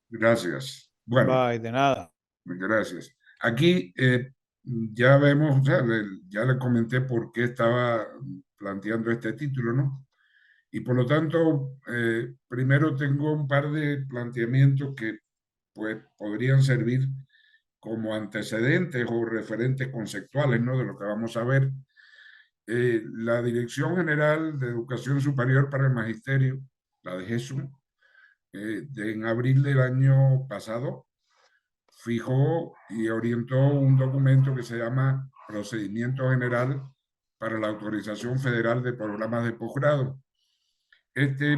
Gracias. Bueno, Bye, de nada. gracias. Aquí ya vemos, o sea, ya le comenté por qué estaba planteando este título, ¿no? Y por lo tanto, primero tengo un par de planteamientos que pues podrían servir como antecedentes o referentes conceptuales, ¿no? De lo que vamos a ver. La Dirección General de Educación Superior para el Magisterio, la de Jesús, en abril del año pasado, fijó y orientó un documento que se llama Procedimiento General para la Autorización Federal de Programas de Posgrado. Este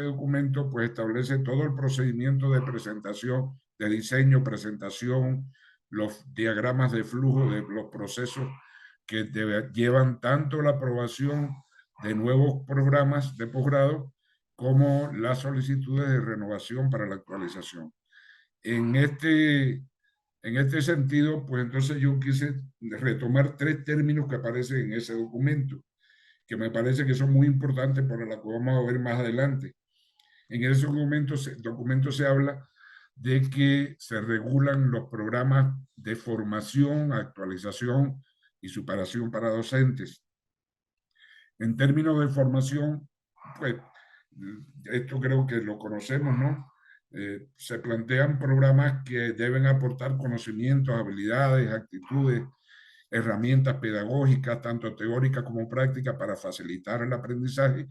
documento pues establece todo el procedimiento de presentación, de diseño, presentación, los diagramas de flujo de los procesos que llevan tanto la aprobación de nuevos programas de posgrado como las solicitudes de renovación para la actualización. En este, en este sentido, pues entonces yo quise retomar tres términos que aparecen en ese documento, que me parece que son muy importantes para la que vamos a ver más adelante. En ese documento se habla de que se regulan los programas de formación, actualización y superación para docentes. En términos de formación, pues esto creo que lo conocemos, ¿no? Se plantean programas que deben aportar conocimientos, habilidades, actitudes, herramientas pedagógicas, tanto teóricas como prácticas, para facilitar el aprendizaje,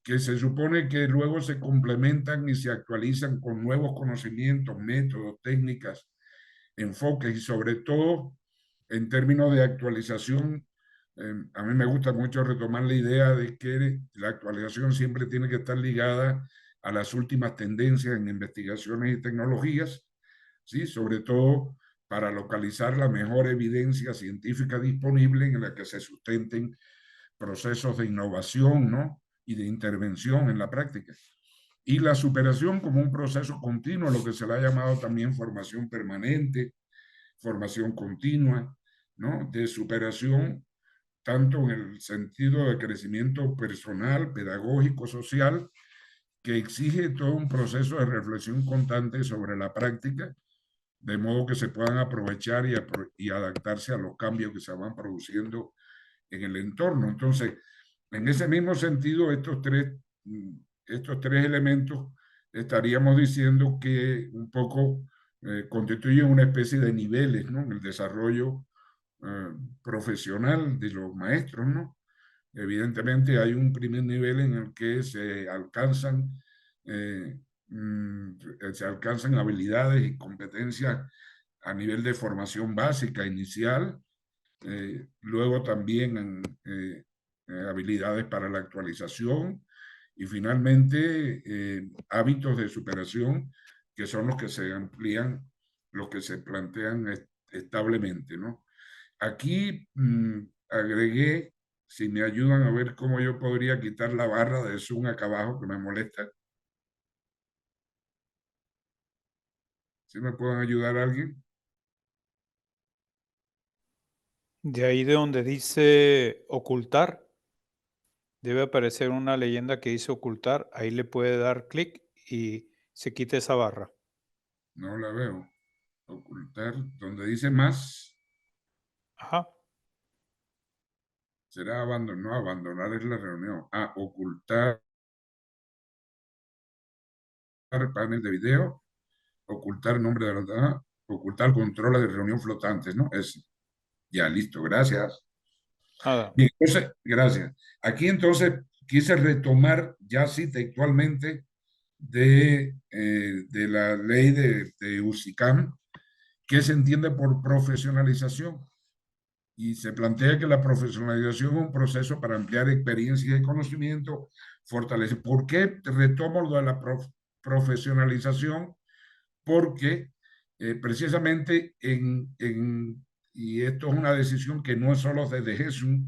que se supone que luego se complementan y se actualizan con nuevos conocimientos, métodos, técnicas, enfoques y sobre todo en términos de actualización. A mí me gusta mucho retomar la idea de que la actualización siempre tiene que estar ligada a las últimas tendencias en investigaciones y tecnologías, ¿sí? Sobre todo para localizar la mejor evidencia científica disponible en la que se sustenten procesos de innovación, ¿no? Y de intervención en la práctica. Y la superación como un proceso continuo, lo que se le ha llamado también formación permanente, formación continua, ¿no? De superación, tanto en el sentido de crecimiento personal, pedagógico, social, que exige todo un proceso de reflexión constante sobre la práctica, de modo que se puedan aprovechar y adaptarse a los cambios que se van produciendo en el entorno. Entonces, en ese mismo sentido, estos tres elementos estaríamos diciendo que un poco constituyen una especie de niveles, ¿no? En el desarrollo profesional de los maestros, ¿no? Evidentemente hay un primer nivel en el que eh, se alcanzan habilidades y competencias a nivel de formación básica inicial, luego también habilidades para la actualización y finalmente hábitos de superación, que son los que se amplían, los que se plantean establemente, ¿no? Aquí agregué, si me ayudan a ver cómo yo podría quitar la barra de Zoom acá abajo que me molesta. ¿Sí me pueden ayudar alguien? De ahí de donde dice ocultar, debe aparecer una leyenda que dice ocultar. Ahí le puede dar clic y se quita esa barra. No la veo. Ocultar, donde dice más, Ajá. será abandonar, no, abandonar es la reunión. Ah, ocultar panel de video, ocultar nombre de la, ocultar controles de reunión flotantes, ¿no? Es ya listo, gracias. Nada. Bien, entonces, gracias. Aquí entonces quise retomar ya sí textualmente de la ley de USICAM, que se entiende por profesionalización. Y se plantea que la profesionalización es un proceso para ampliar experiencia y conocimiento, fortalecer. ¿Por qué retomo lo de la profesionalización? Porque precisamente y esto es una decisión que no es solo de Jesús,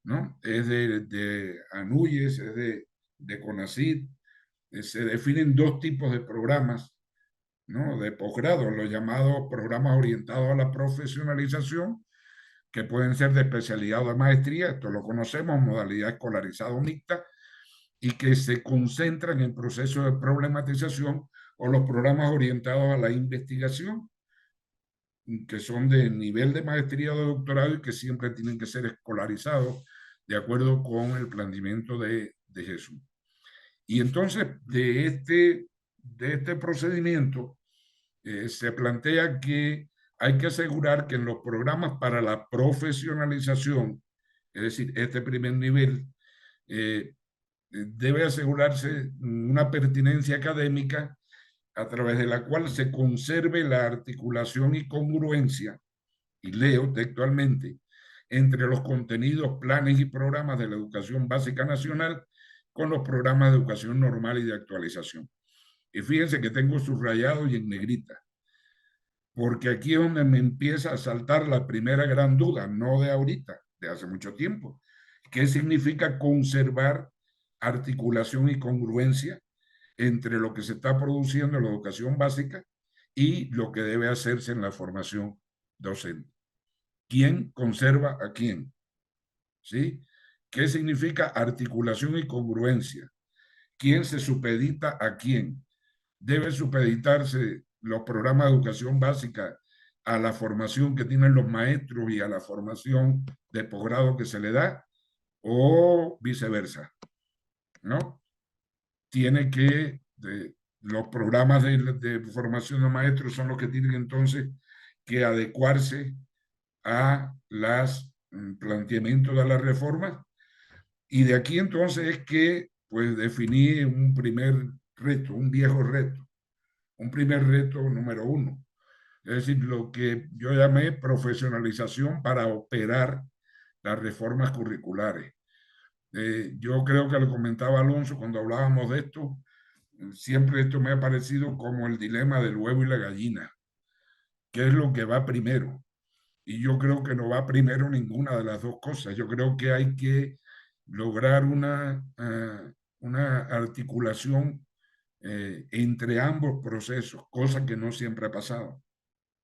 ¿no? Es de ANUYES, es de CONACYT, se definen dos tipos de programas, ¿no? De posgrado, los llamados programas orientados a la profesionalización, que pueden ser de especialidad o de maestría, esto lo conocemos, modalidad escolarizada o mixta, y que se concentran en procesos de problematización o los programas orientados a la investigación, que son de nivel de maestría o de doctorado y que siempre tienen que ser escolarizados de acuerdo con el planteamiento de Jesús. Y entonces, de este procedimiento, se plantea que hay que asegurar que en los programas para la profesionalización, es decir, este primer nivel, debe asegurarse una pertinencia académica a través de la cual se conserve la articulación y congruencia, y leo textualmente, entre los contenidos, planes y programas de la educación básica nacional con los programas de educación normal y de actualización. Y fíjense que tengo subrayado y en negrita, porque aquí es donde me empieza a saltar la primera gran duda, no de ahorita, de hace mucho tiempo. ¿Qué significa conservar articulación y congruencia entre lo que se está produciendo en la educación básica y lo que debe hacerse en la formación docente? ¿Quién conserva a quién? ¿Sí? ¿Qué significa articulación y congruencia? ¿Quién se supedita a quién? ¿Debe supeditarse los programas de educación básica a la formación que tienen los maestros y a la formación de posgrado que se le da? ¿O viceversa? ¿No? Tiene que, los programas de formación de maestros son los que tienen entonces que adecuarse a los planteamientos de la reforma. Y de aquí entonces es que pues definí un primer reto, un viejo reto, un primer reto número uno. Es decir, lo que yo llamé profesionalización para operar las reformas curriculares. Yo creo que lo comentaba Alonso cuando hablábamos de esto, siempre esto me ha parecido como el dilema del huevo y la gallina. ¿Qué es lo que va primero? Y yo creo que no va primero ninguna de las dos cosas. Yo creo que hay que lograr una articulación entre ambos procesos, cosa que no siempre ha pasado,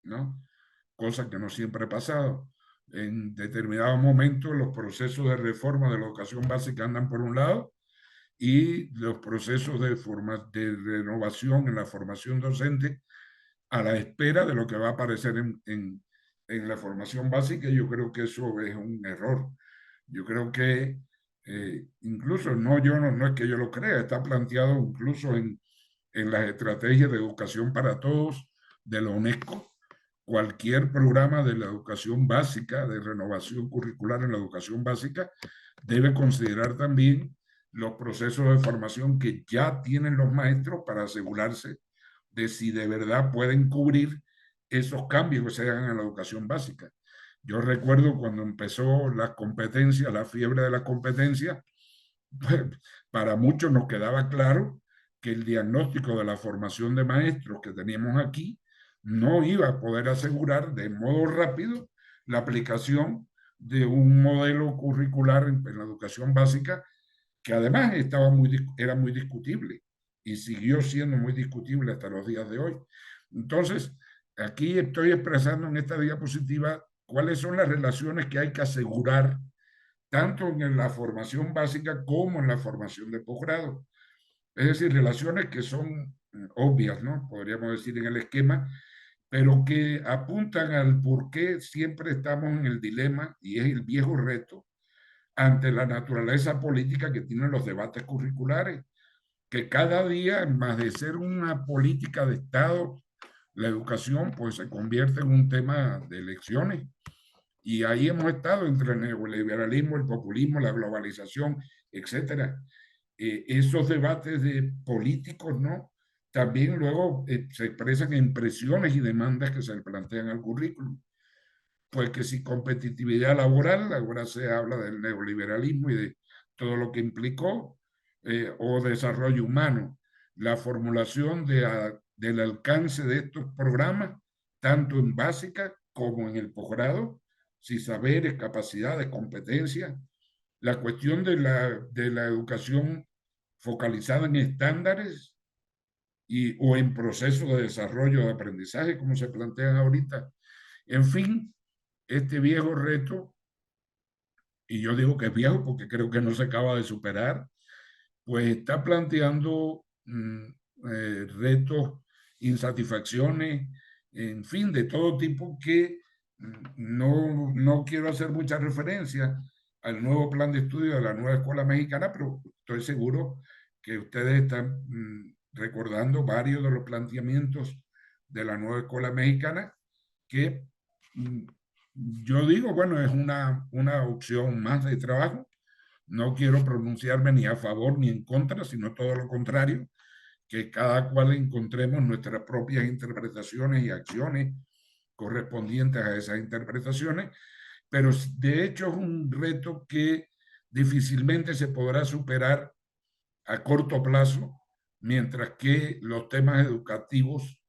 ¿no? Cosa que no siempre ha pasado. En determinados momentos los procesos de reforma de la educación básica andan por un lado y los procesos de renovación en la formación docente a la espera de lo que va a aparecer en la formación básica. Yo creo que eso es un error. Yo creo que incluso no es que yo lo crea, está planteado incluso en las estrategias de educación para todos de la UNESCO. Cualquier programa de la educación básica, de renovación curricular en la educación básica, debe considerar también los procesos de formación que ya tienen los maestros para asegurarse de si de verdad pueden cubrir esos cambios que se hagan en la educación básica. Yo recuerdo cuando empezó la competencia, la fiebre de la competencia, pues, para muchos nos quedaba claro que el diagnóstico de la formación de maestros que teníamos aquí no iba a poder asegurar de modo rápido la aplicación de un modelo curricular en la educación básica que además era muy discutible y siguió siendo muy discutible hasta los días de hoy. Entonces, aquí estoy expresando en esta diapositiva cuáles son las relaciones que hay que asegurar tanto en la formación básica como en la formación de posgrado. Es decir, relaciones que son obvias, ¿no? Podríamos decir en el esquema, pero que apuntan al por qué siempre estamos en el dilema, y es el viejo reto, ante la naturaleza política que tienen los debates curriculares, que cada día, más de ser una política de Estado, la educación pues se convierte en un tema de elecciones. Y ahí hemos estado entre el neoliberalismo, el populismo, la globalización, etcétera. Esos debates de políticos, ¿no? También luego se expresan en presiones y demandas que se le plantean al currículum. Pues que si competitividad laboral, ahora se habla del neoliberalismo y de todo lo que implicó, o desarrollo humano, la formulación del alcance de estos programas, tanto en básica como en el posgrado, si saberes, capacidades, competencias, la cuestión de la educación focalizada en estándares o en procesos de desarrollo de aprendizaje, como se plantean ahorita. En fin, este viejo reto, y yo digo que es viejo porque creo que no se acaba de superar, pues está planteando retos insatisfacciones, en fin, de todo tipo que no quiero hacer mucha referencia al nuevo plan de estudio de la nueva escuela mexicana, pero estoy seguro que ustedes están recordando varios de los planteamientos de la nueva escuela mexicana que yo digo, bueno, es una opción más de trabajo. No quiero pronunciarme ni a favor ni en contra, sino todo lo contrario, que cada cual encontremos nuestras propias interpretaciones y acciones correspondientes a esas interpretaciones, pero de hecho es un reto que difícilmente se podrá superar a corto plazo, mientras que los temas educativos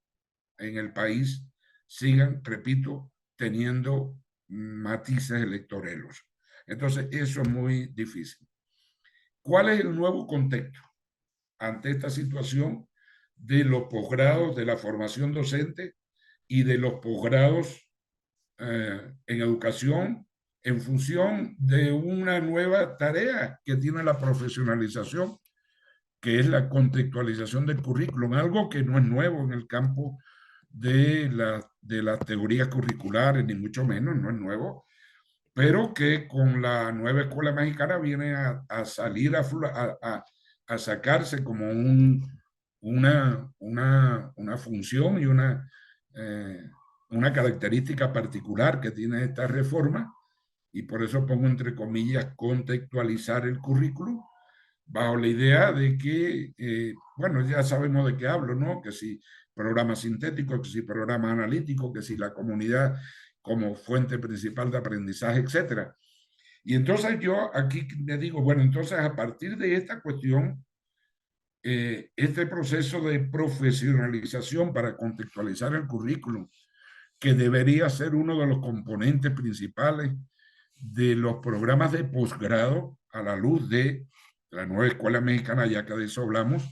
en el país sigan, repito, teniendo matices electoreros. Entonces, eso es muy difícil. ¿Cuál es el nuevo contexto ante esta situación de los posgrados, de la formación docente y de los posgrados en educación en función de una nueva tarea que tiene la profesionalización, que es la contextualización del currículum, algo que no es nuevo en el campo de las teorías curriculares, ni mucho menos, no es nuevo, pero que con la nueva escuela mexicana viene a salir a sacarse como una función y una característica particular que tiene esta reforma, y por eso pongo entre comillas contextualizar el currículum, bajo la idea de que, bueno, ya sabemos de qué hablo, ¿no? Que si programa sintético, que si programa analítico, que si la comunidad como fuente principal de aprendizaje, etcétera. Y entonces yo aquí me digo, bueno, entonces a partir de esta cuestión, este proceso de profesionalización para contextualizar el currículum, que debería ser uno de los componentes principales de los programas de posgrado a la luz de la nueva escuela mexicana, ya que de eso hablamos,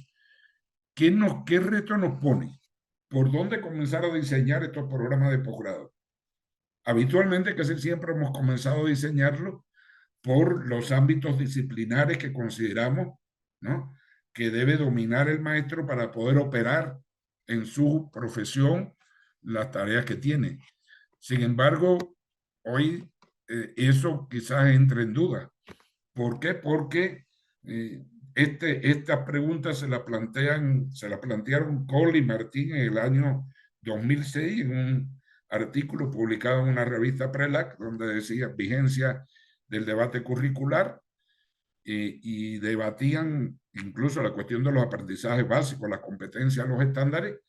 ¿qué reto nos pone? ¿Por dónde comenzar a diseñar estos programas de posgrado? Habitualmente, casi siempre hemos comenzado a diseñarlo por los ámbitos disciplinares que consideramos, ¿no?, que debe dominar el maestro para poder operar en su profesión las tareas que tiene. Sin embargo, hoy eso quizás entre en duda. ¿Por qué? Porque estas preguntas se la plantearon Cole y Martín en el año 2006 en un artículo publicado en una revista Prelac, donde decía vigencia del debate curricular, y debatían incluso la cuestión de los aprendizajes básicos, las competencias, los estándares,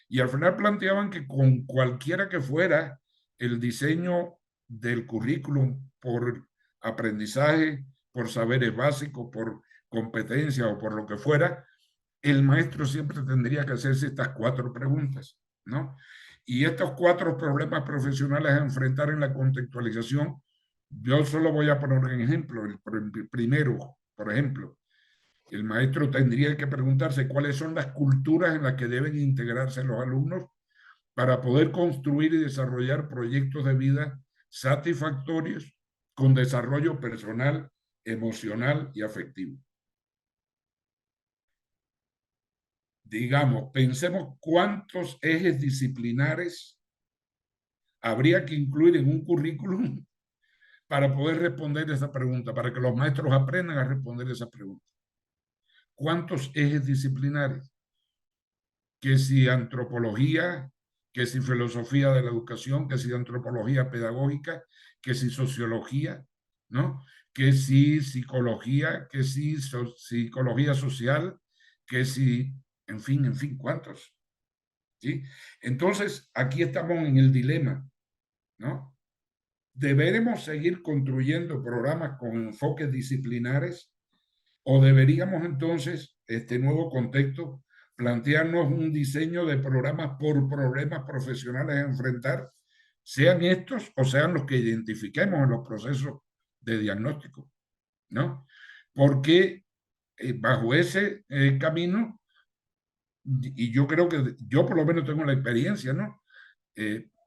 y al final planteaban que con cualquiera que fuera el diseño del currículum por aprendizaje, por saberes básicos, por competencia o por lo que fuera, el maestro siempre tendría que hacerse estas 4 preguntas, ¿no? Y estos 4 problemas profesionales a enfrentar en la contextualización, yo solo voy a poner un ejemplo. El primero, por ejemplo, el maestro tendría que preguntarse cuáles son las culturas en las que deben integrarse los alumnos para poder construir y desarrollar proyectos de vida satisfactorios con desarrollo personal, emocional y afectivo. Digamos, pensemos cuántos ejes disciplinares habría que incluir en un currículum para poder responder esa pregunta, para que los maestros aprendan a responder esa pregunta. ¿Cuántos ejes disciplinares? Que si antropología, que si filosofía de la educación, que si antropología pedagógica, que si sociología, ¿no? Que si psicología, que si psicología social, que si, en fin, ¿cuántos? ¿Sí? Entonces, aquí estamos en el dilema, ¿no? ¿Deberemos seguir construyendo programas con enfoques disciplinares o deberíamos entonces, este nuevo contexto, plantearnos un diseño de programas por problemas profesionales a enfrentar, sean estos o sean los que identifiquemos en los procesos de diagnóstico, ¿no? Porque bajo ese camino, y yo creo que yo por lo menos tengo la experiencia, ¿no?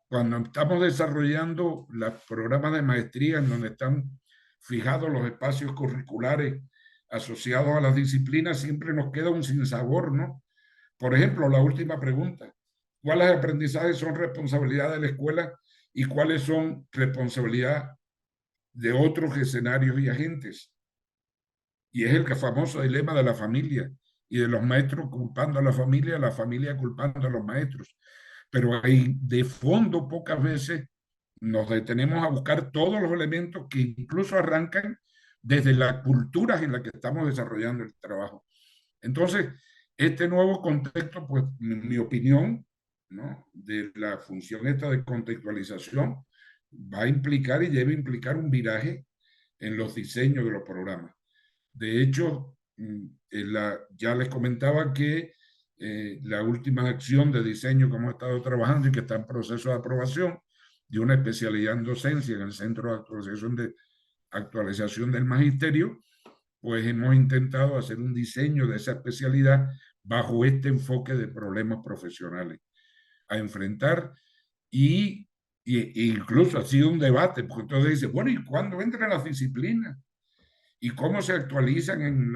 Cuando estamos desarrollando los programas de maestría en donde están fijados los espacios curriculares asociados a las disciplinas, siempre nos queda un sinsabor, ¿no? Por ejemplo, la última pregunta, cuáles aprendizajes son responsabilidad de la escuela y cuáles son responsabilidad de otros escenarios y agentes. Y es el famoso dilema de la familia y de los maestros culpando a la familia culpando a los maestros. Pero ahí de fondo pocas veces nos detenemos a buscar todos los elementos que incluso arrancan desde las culturas en las que estamos desarrollando el trabajo. Entonces, este nuevo contexto, pues, mi opinión, ¿no?, de la función esta de contextualización va a implicar y debe implicar un viraje en los diseños de los programas. De hecho, ya les comentaba que la última acción de diseño que hemos estado trabajando y que está en proceso de aprobación de una especialidad en docencia en el Centro de Actualización del Magisterio, pues hemos intentado hacer un diseño de esa especialidad bajo este enfoque de problemas profesionales a enfrentar y incluso ha sido un debate, porque entonces dice, bueno, ¿y cuándo entran las disciplinas? ¿Y cómo se actualizan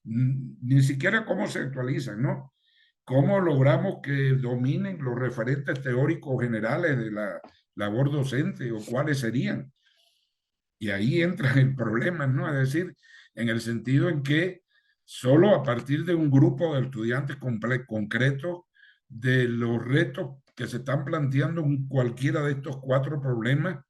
ni siquiera cómo se actualizan, ¿no? ¿Cómo logramos que dominen los referentes teóricos generales de la labor docente o cuáles serían? Y ahí entra el problema, ¿no? Es decir, en el sentido en que solo a partir de un grupo de estudiantes concretos de los retos que se están planteando en cualquiera de estos cuatro problemas,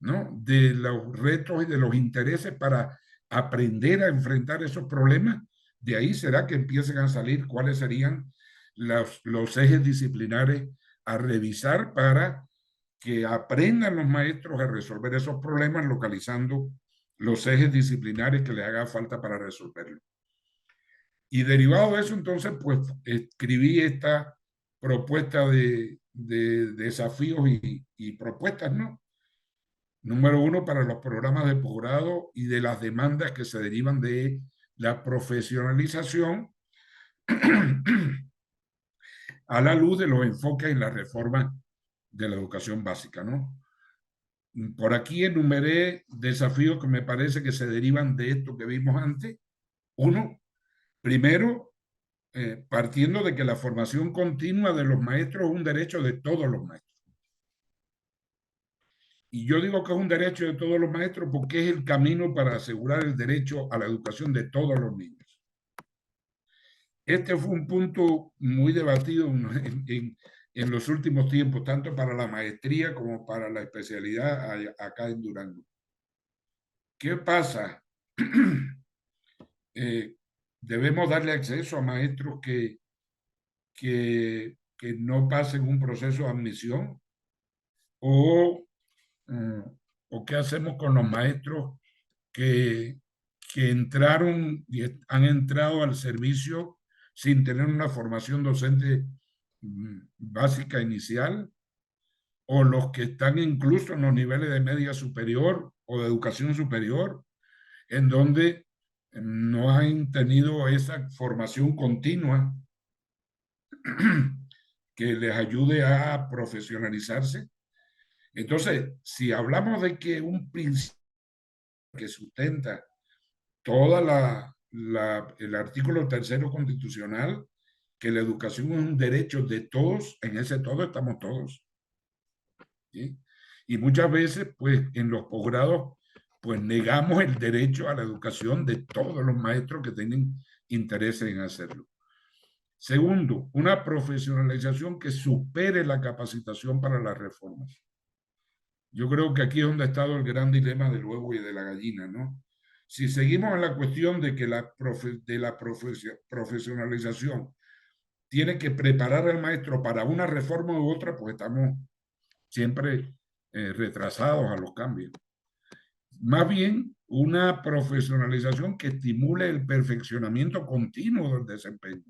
¿no?, de los retos y de los intereses para aprender a enfrentar esos problemas, de ahí será que empiecen a salir cuáles serían los ejes disciplinares a revisar para que aprendan los maestros a resolver esos problemas localizando los ejes disciplinares que les haga falta para resolverlo. Y derivado de eso, entonces, pues escribí esta propuesta de desafíos y propuestas, ¿no? Número uno, para los programas de posgrado y de las demandas que se derivan de la profesionalización a la luz de los enfoques en la reforma de la educación básica, ¿no? Por aquí enumeré desafíos que me parece que se derivan de esto que vimos antes. Uno, primero, partiendo de que la formación continua de los maestros es un derecho de todos los maestros. Y yo digo que es un derecho de todos los maestros porque es el camino para asegurar el derecho a la educación de todos los niños. Este fue un punto muy debatido en los últimos tiempos, tanto para la maestría como para la especialidad acá en Durango. ¿Qué pasa? Debemos darle acceso a maestros que no pasen un proceso de admisión o qué hacemos con los maestros que entraron y han entrado al servicio sin tener una formación docente básica inicial, o los que están incluso en los niveles de media superior o de educación superior, en donde no han tenido esa formación continua que les ayude a profesionalizarse. Entonces, si hablamos de que un principio que sustenta toda el artículo tercero constitucional, que la educación es un derecho de todos, en ese todo estamos todos, ¿sí? Y muchas veces, pues, en los posgrados, pues, negamos el derecho a la educación de todos los maestros que tienen interés en hacerlo. Segundo, una profesionalización que supere la capacitación para las reformas. Yo creo que aquí es donde ha estado el gran dilema del huevo y de la gallina, ¿no? Si seguimos en la cuestión de que la profesionalización tiene que preparar al maestro para una reforma u otra, pues estamos siempre retrasados a los cambios. Más bien, una profesionalización que estimule el perfeccionamiento continuo del desempeño.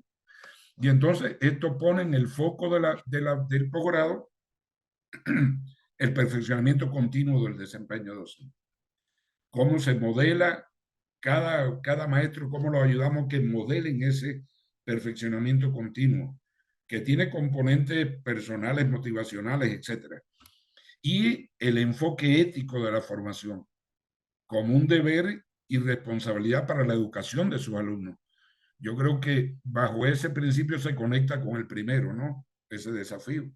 Y entonces esto pone en el foco del posgrado el perfeccionamiento continuo del desempeño docente. Cómo se modela cada maestro, cómo lo ayudamos que modelen ese perfeccionamiento continuo, que tiene componentes personales, motivacionales, etc. Y el enfoque ético de la formación, como un deber y responsabilidad para la educación de sus alumnos. Yo creo que bajo ese principio se conecta con el primero, ¿no? ese desafío.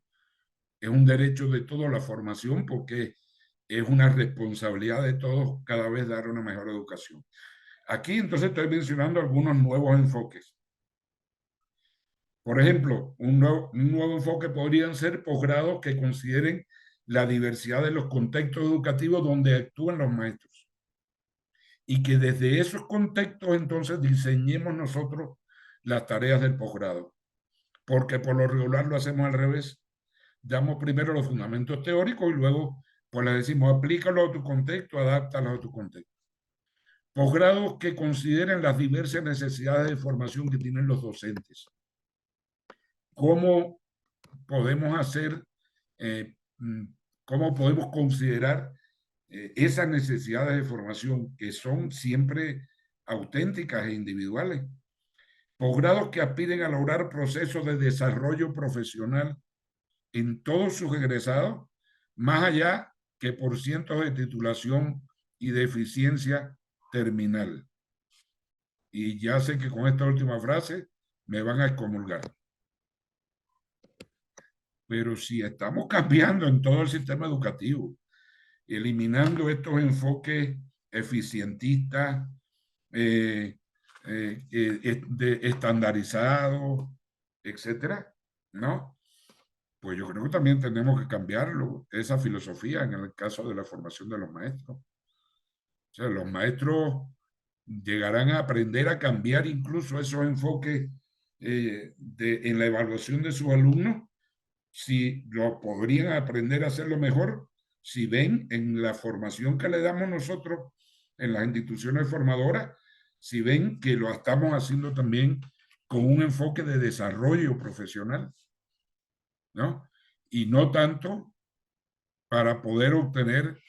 Es un derecho de todos la formación porque es una responsabilidad de todos cada vez dar una mejor educación. Aquí entonces estoy mencionando algunos nuevos enfoques. Por ejemplo, un nuevo enfoque podrían ser posgrados que consideren la diversidad de los contextos educativos donde actúan los maestros. Y que desde esos contextos entonces diseñemos nosotros las tareas del posgrado. Porque por lo regular lo hacemos al revés. Damos primero los fundamentos teóricos y luego pues le decimos aplícalo a tu contexto, adáptalo a tu contexto. Posgrados que consideren las diversas necesidades de formación que tienen los docentes. ¿Cómo podemos hacer, cómo podemos considerar esas necesidades de formación que son siempre auténticas e individuales? Posgrados que aspiren a lograr procesos de desarrollo profesional en todos sus egresados, más allá que por cientos de titulación y de eficiencia terminal. Y ya sé que con esta última frase me van a excomulgar. Pero si estamos cambiando en todo el sistema educativo, eliminando estos enfoques eficientistas, estandarizados, etcétera, ¿no? Pues yo creo que también tenemos que cambiarlo, esa filosofía en el caso de la formación de los maestros. O sea, los maestros llegarán a aprender a cambiar incluso esos enfoques en la evaluación de sus alumnos, si lo podrían aprender a hacerlo mejor, si ven en la formación que le damos nosotros en las instituciones formadoras, si ven que lo estamos haciendo también con un enfoque de desarrollo profesional, ¿no? Y no tanto para poder obtener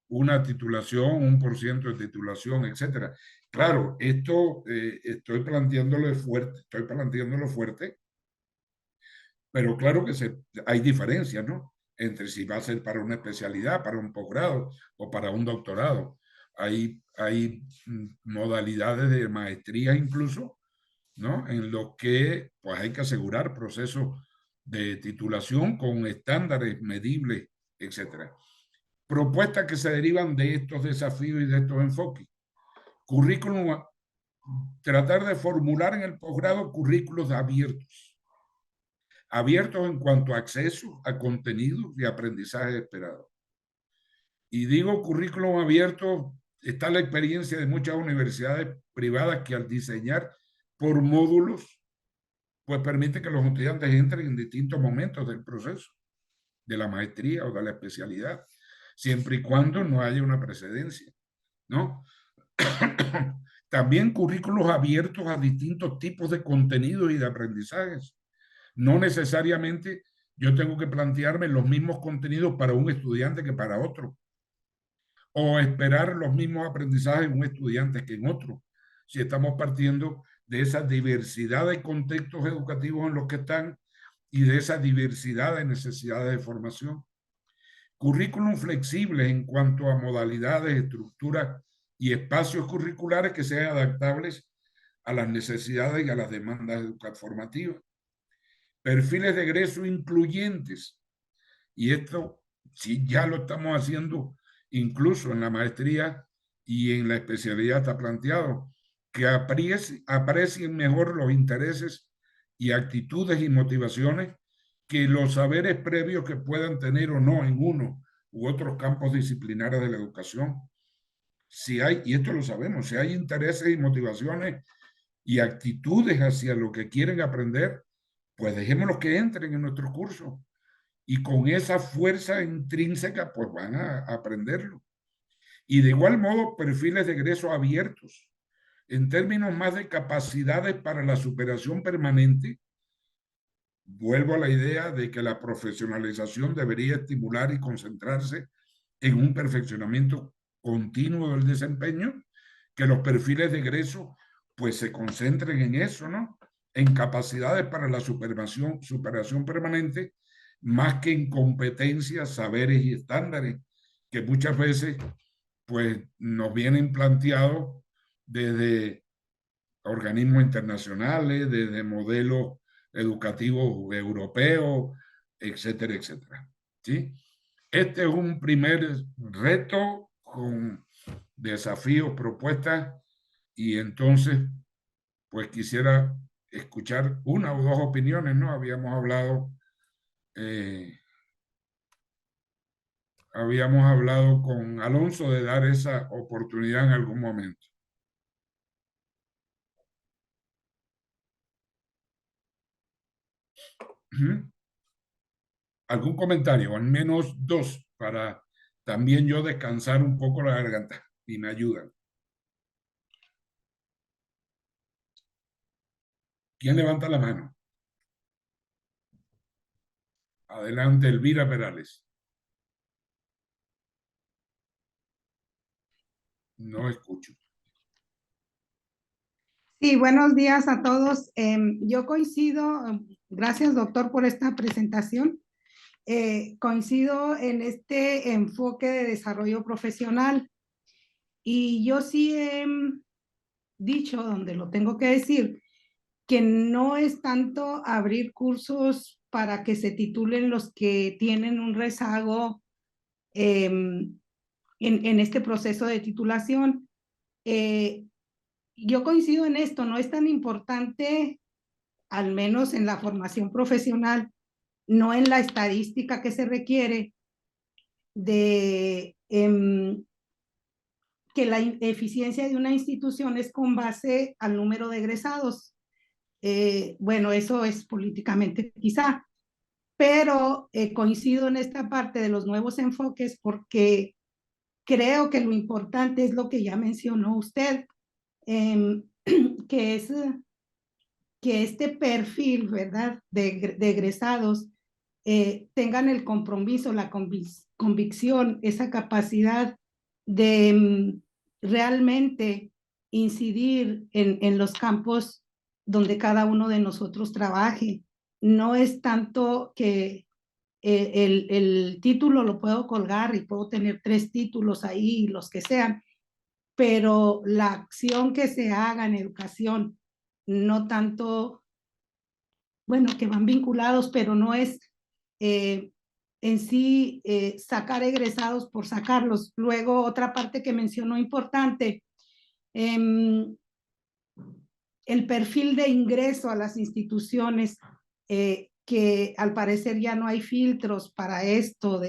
una titulación, un por ciento de titulación, etcétera. Claro, esto estoy planteándolo fuerte, pero claro que hay diferencias, ¿no? Entre si va a ser para una especialidad, para un posgrado o para un doctorado. Hay modalidades de maestría incluso, ¿no? En los que pues hay que asegurar procesos de titulación con estándares medibles, etcétera. Propuestas que se derivan de estos desafíos y de estos enfoques. Currículum, tratar de formular en el posgrado currículos abiertos. Abiertos en cuanto a acceso a contenidos y aprendizaje esperado. Y digo currículum abierto, está la experiencia de muchas universidades privadas que al diseñar por módulos, pues permite que los estudiantes entren en distintos momentos del proceso, de la maestría o de la especialidad, siempre y cuando no haya una precedencia, ¿no? También currículos abiertos a distintos tipos de contenidos y de aprendizajes. No necesariamente yo tengo que plantearme los mismos contenidos para un estudiante que para otro, o esperar los mismos aprendizajes en un estudiante que en otro, si estamos partiendo de esa diversidad de contextos educativos en los que están y de esa diversidad de necesidades de formación. Currículum flexibles en cuanto a modalidades, estructuras y espacios curriculares que sean adaptables a las necesidades y a las demandas formativas. Perfiles de egreso incluyentes. Y esto, si ya lo estamos haciendo incluso en la maestría y en la especialidad está planteado, que aprecien mejor los intereses y actitudes y motivaciones que los saberes previos que puedan tener o no en uno u otros campos disciplinares de la educación. Si hay, y esto lo sabemos, si hay intereses y motivaciones y actitudes hacia lo que quieren aprender, pues dejémoslos que entren en nuestro curso y con esa fuerza intrínseca pues van a aprenderlo. Y de igual modo, perfiles de egreso abiertos. En términos más de capacidades para la superación permanente, vuelvo a la idea de que la profesionalización debería estimular y concentrarse en un perfeccionamiento continuo del desempeño, que los perfiles de egreso pues se concentren en eso, ¿no? En capacidades para la superación permanente, más que en competencias, saberes y estándares, que muchas veces pues nos vienen planteados desde organismos internacionales, desde modelos educativos europeos, etcétera, etcétera. ¿Sí? Este es un primer reto con desafíos, propuestas, y entonces, pues quisiera escuchar una o dos opiniones, ¿no? Habíamos hablado con Alonso de dar esa oportunidad en algún momento. ¿Algún comentario? Al menos dos, para también yo descansar un poco la garganta y me ayudan. ¿Quién levanta la mano? Adelante, Elvira Perales. No escucho. Sí, buenos días a todos. Yo coincido, gracias doctor por esta presentación. Coincido en este enfoque de desarrollo profesional y yo sí he dicho, donde lo tengo que decir, que no es tanto abrir cursos para que se titulen los que tienen un rezago en este proceso de titulación. Yo coincido en esto, no es tan importante, al menos en la formación profesional, no en la estadística que se requiere de que la eficiencia de una institución es con base al número de egresados. Bueno, eso es políticamente quizá, pero coincido en esta parte de los nuevos enfoques porque creo que lo importante es lo que ya mencionó usted, que es que este perfil, ¿verdad?, de egresados tengan el compromiso, la convicción, esa capacidad de realmente incidir en los campos donde cada uno de nosotros trabaje. No es tanto que el título lo puedo colgar y puedo tener 3 títulos ahí, los que sean, pero la acción que se haga en educación, no tanto, bueno, que van vinculados, pero no es en sí sacar egresados por sacarlos. Luego, otra parte que mencionó importante, el perfil de ingreso a las instituciones, que al parecer ya no hay filtros para esto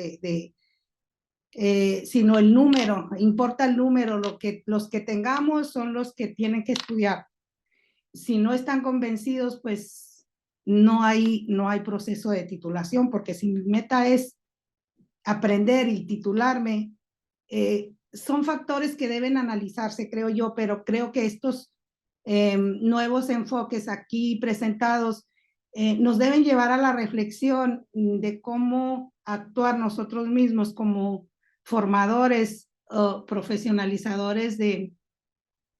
sino el número, importa el número, los que tengamos son los que tienen que estudiar. Si no están convencidos, pues no hay proceso de titulación, porque si mi meta es aprender y titularme, son factores que deben analizarse, creo yo, pero creo que estos nuevos enfoques aquí presentados nos deben llevar a la reflexión de cómo actuar nosotros mismos como formadores o profesionalizadores de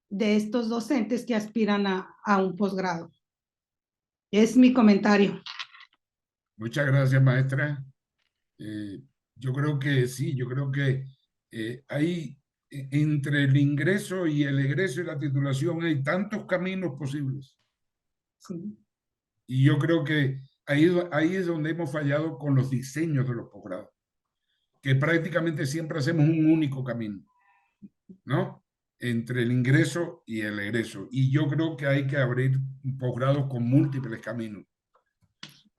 estos docentes que aspiran a un posgrado. Es mi comentario. Muchas gracias, maestra. Yo creo que sí, yo creo que hay entre el ingreso y el egreso y la titulación hay tantos caminos posibles. Sí. Y yo creo que ahí es donde hemos fallado con los diseños de los posgrados, que prácticamente siempre hacemos un único camino, ¿no? Entre el ingreso y el egreso. Y yo creo que hay que abrir posgrados con múltiples caminos,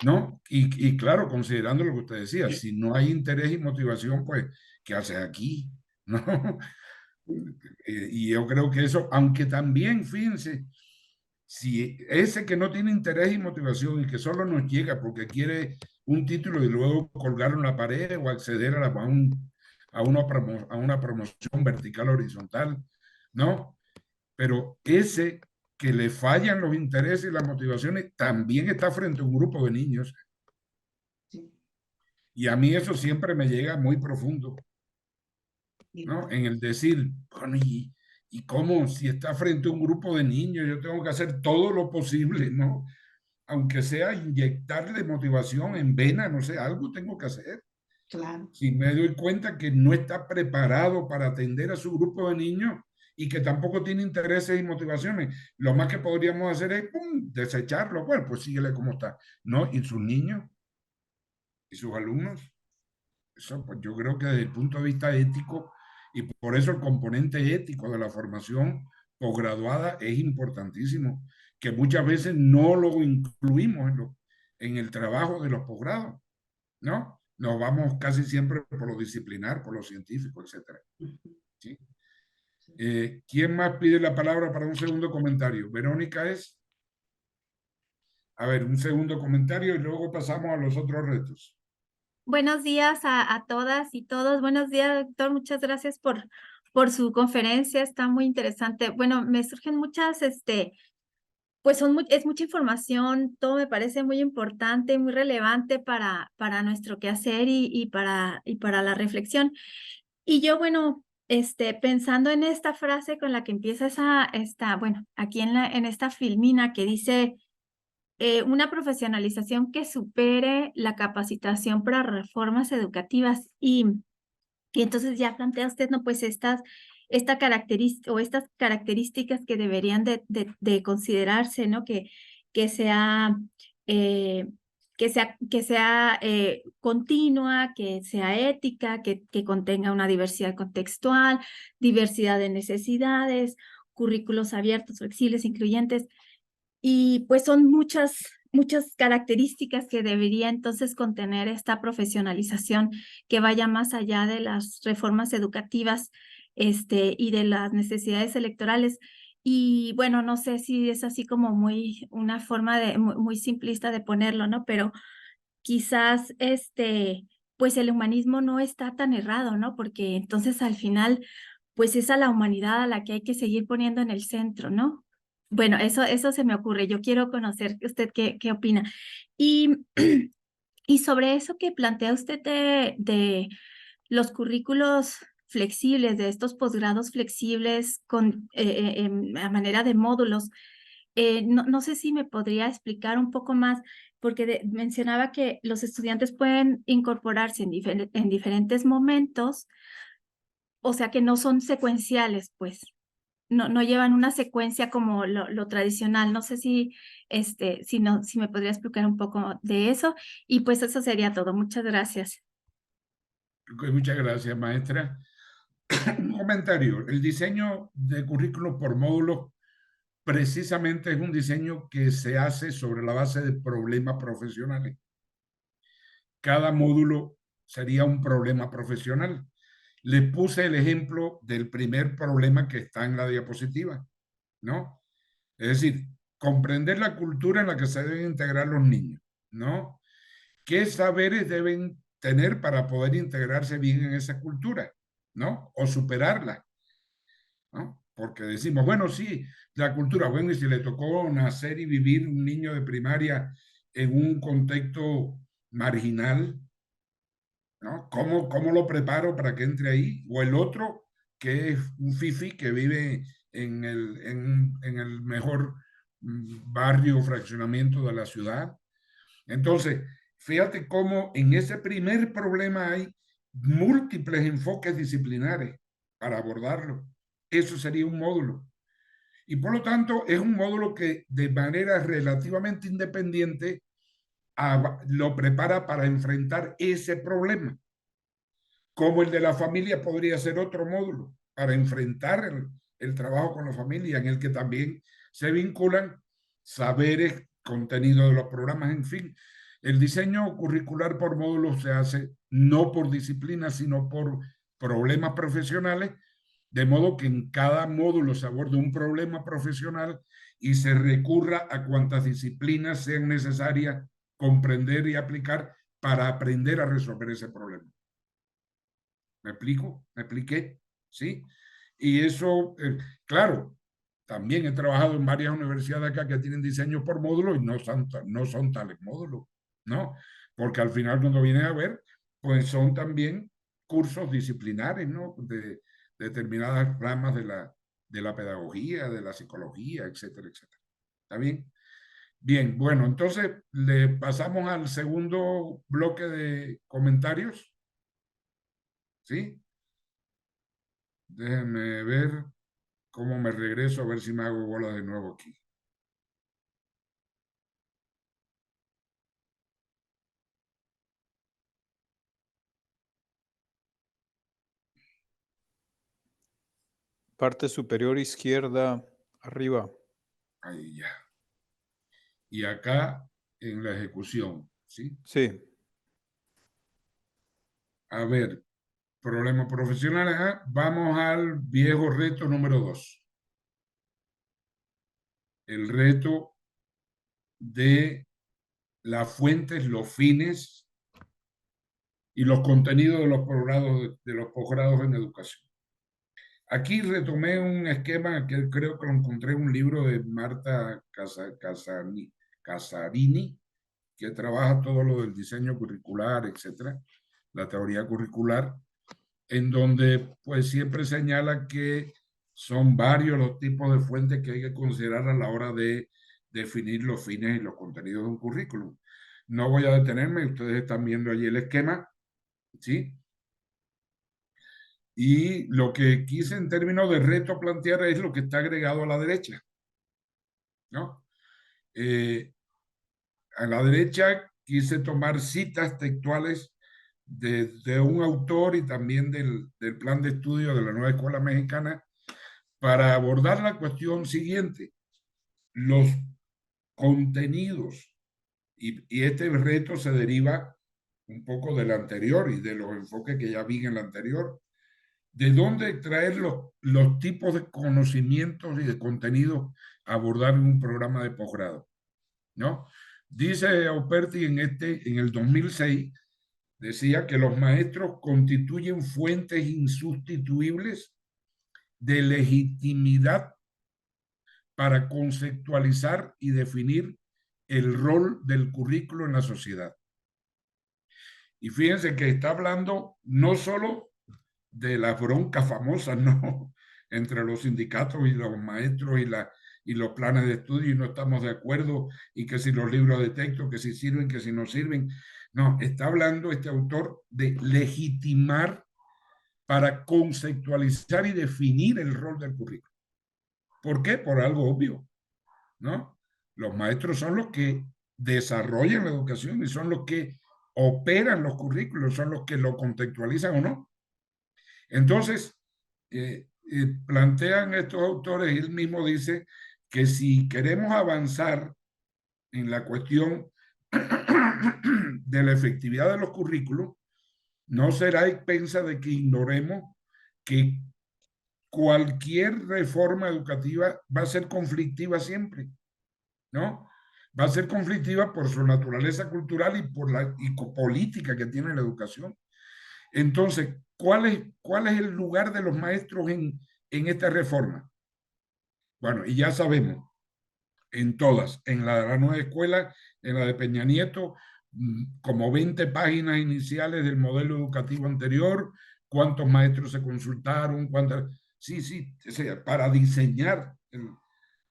¿no? Y claro, considerando lo que usted decía, si no hay interés y motivación, pues, ¿qué haces aquí? ¿No? Y yo creo que eso, aunque también, fíjense, si ese que no tiene interés y motivación y que solo nos llega porque quiere un título y luego colgarlo en la pared o acceder a una promoción vertical horizontal, ¿no? Pero ese que le fallan los intereses y las motivaciones también está frente a un grupo de niños. Y a mí eso siempre me llega muy profundo, ¿no? En el decir, bueno, y cómo si está frente a un grupo de niños, yo tengo que hacer todo lo posible, ¿no? Aunque sea inyectarle motivación en vena, no sé, algo tengo que hacer. Claro. Si me doy cuenta que no está preparado para atender a su grupo de niños, y que tampoco tiene intereses y motivaciones. Lo más que podríamos hacer es ¡pum!, desecharlo. Bueno, pues síguele como está. ¿No? ¿Y sus niños? ¿Y sus alumnos? Eso, pues yo creo que desde el punto de vista ético, y por eso el componente ético de la formación posgraduada es importantísimo, que muchas veces no lo incluimos en el trabajo de los posgrados, ¿no? Nos vamos casi siempre por lo disciplinar, por lo científico, etc. ¿Sí? ¿Quién más pide la palabra para un segundo comentario? Verónica es. A ver, un segundo comentario y luego pasamos a los otros retos. Buenos días a todas y todos. Buenos días, doctor. Muchas gracias por su conferencia. Está muy interesante. Bueno, me surgen muchas, pues es mucha información. Todo me parece muy importante, muy relevante para nuestro quehacer y para la reflexión. Y yo, bueno, pensando en esta frase con la que empieza bueno, aquí en esta filmina que dice una profesionalización que supere la capacitación para reformas educativas y entonces ya plantea usted, ¿no? Pues estas características que deberían de considerarse, ¿no? Que sea, eh, que sea continua, que sea ética, que contenga una diversidad contextual, diversidad de necesidades, currículos abiertos, flexibles, incluyentes. Y pues son muchas características que debería entonces contener esta profesionalización que vaya más allá de las reformas educativas y de las necesidades electorales. Y bueno, no sé si es así como una forma muy simplista de ponerlo, ¿no? Pero quizás pues el humanismo no está tan errado, ¿no? Porque entonces al final pues es a la humanidad a la que hay que seguir poniendo en el centro, ¿no? Bueno, eso se me ocurre. Yo quiero conocer usted qué opina. Y, y sobre eso que plantea usted de los currículos flexibles, de estos posgrados flexibles a manera de módulos, no sé si me podría explicar un poco más, porque mencionaba que los estudiantes pueden incorporarse en diferentes momentos, o sea que no son secuenciales, pues. No llevan una secuencia como lo tradicional. No sé si me podría explicar un poco de eso. Y pues eso sería todo. Muchas gracias. Muchas gracias, maestra. Un comentario. El diseño de currículos por módulos precisamente es un diseño que se hace sobre la base de problemas profesionales. Cada módulo sería un problema profesional. Le puse el ejemplo del primer problema que está en la diapositiva, ¿no? Es decir, comprender la cultura en la que se deben integrar los niños, ¿no? ¿Qué saberes deben tener para poder integrarse bien en esa cultura, ¿no? O superarla, ¿no? Porque decimos, bueno, sí, la cultura, bueno, y si le tocó nacer y vivir un niño de primaria en un contexto marginal, ¿no? ¿Cómo lo preparo para que entre ahí? O el otro, que es un fifi que vive en el mejor barrio o fraccionamiento de la ciudad. Entonces, fíjate cómo en ese primer problema hay múltiples enfoques disciplinares para abordarlo. Eso sería un módulo. Y por lo tanto, es un módulo que de manera relativamente independiente lo prepara para enfrentar ese problema. Como el de la familia podría ser otro módulo para enfrentar el trabajo con la familia, en el que también se vinculan saberes, contenido de los programas, en fin. El diseño curricular por módulos se hace no por disciplina, sino por problemas profesionales, de modo que en cada módulo se aborde un problema profesional y se recurra a cuantas disciplinas sean necesarias comprender y aplicar para aprender a resolver ese problema. ¿Me explico? ¿Me expliqué? ¿Sí? Y eso, claro, también he trabajado en varias universidades acá que tienen diseño por módulo y no son tales módulos, ¿no? Porque al final cuando vienen a ver, pues son también cursos disciplinares, ¿no? De determinadas ramas de la pedagogía, de la psicología, etcétera, etcétera. ¿Está bien? Bien, bueno, entonces le pasamos al segundo bloque de comentarios. ¿Sí? Déjenme ver. cómo me regreso, a ver si me hago bola de nuevo aquí. Parte superior izquierda, arriba. Ahí ya. Y acá en la ejecución, ¿sí? Sí. A ver, problema profesional. Vamos al viejo reto número 2. El reto de las fuentes, los fines y los contenidos de los posgrados en educación. Aquí retomé un esquema que creo que lo encontré en un libro de Marta Casarini, que trabaja todo lo del diseño curricular, etcétera, la teoría curricular, en donde pues siempre señala que son varios los tipos de fuentes que hay que considerar a la hora de definir los fines y los contenidos de un currículum. No voy a detenerme, ustedes están viendo allí el esquema, ¿sí? Y lo que quise en términos de reto plantear es lo que está agregado a la derecha, ¿no? A la derecha quise tomar citas textuales de un autor y también del plan de estudio de la nueva escuela mexicana para abordar la cuestión siguiente: los contenidos. Y este reto se deriva un poco del anterior y de los enfoques que ya vi en el anterior. ¿De dónde extraer los tipos de conocimientos y de contenidos a abordar en un programa de posgrado? ¿No? Dice Auperti en el 2006, decía que los maestros constituyen fuentes insustituibles de legitimidad para conceptualizar y definir el rol del currículo en la sociedad. Y fíjense que está hablando no solo de las broncas famosas, ¿no?, entre los sindicatos y los maestros y los planes de estudio, y no estamos de acuerdo, y que si los libros de texto, que si sirven, que si no sirven. No, está hablando este autor de legitimar para conceptualizar y definir el rol del currículo. ¿Por qué? Por algo obvio, ¿no? Los maestros son los que desarrollan la educación y son los que operan los currículos, son los que lo contextualizan o no. Entonces, plantean estos autores, y él mismo dice que si queremos avanzar en la cuestión de la efectividad de los currículos, no será expensa de que ignoremos que cualquier reforma educativa va a ser conflictiva siempre, ¿no? Va a ser conflictiva por su naturaleza cultural y por la política que tiene la educación. Entonces, ¿cuál es el lugar de los maestros en esta reforma? Bueno, y ya sabemos, en todas, en la de la nueva escuela, en la de Peña Nieto, como 20 páginas iniciales del modelo educativo anterior, cuántos maestros se consultaron, sí, para diseñar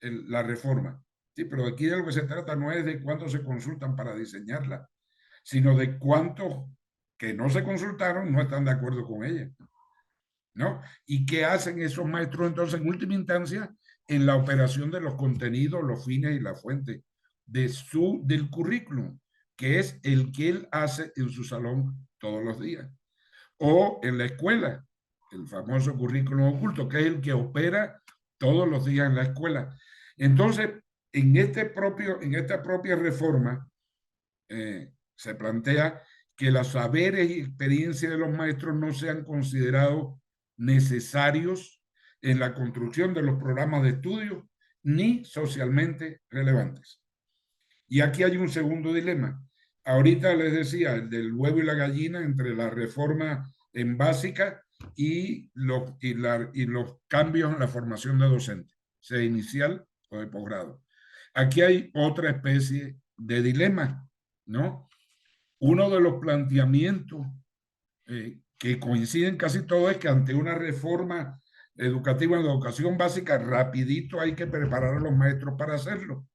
la reforma. Sí, pero aquí de lo que se trata no es de cuántos se consultan para diseñarla, sino de cuántos que no se consultaron no están de acuerdo con ella, ¿no? ¿Y qué hacen esos maestros entonces en última instancia en la operación de los contenidos, los fines y la fuente del currículum, que es el que él hace en su salón todos los días? O en la escuela, el famoso currículum oculto, que es el que opera todos los días en la escuela. Entonces, en esta propia reforma se plantea que los saberes y experiencias de los maestros no sean considerados necesarios en la construcción de los programas de estudio ni socialmente relevantes. Y aquí hay un segundo dilema. Ahorita les decía, el del huevo y la gallina entre la reforma en básica y los cambios en la formación de docentes, sea inicial o de posgrado. Aquí hay otra especie de dilema, ¿no? Uno de los planteamientos que coinciden casi todos es que ante una reforma educativa en la educación básica, rapidito hay que preparar a los maestros para hacerlo.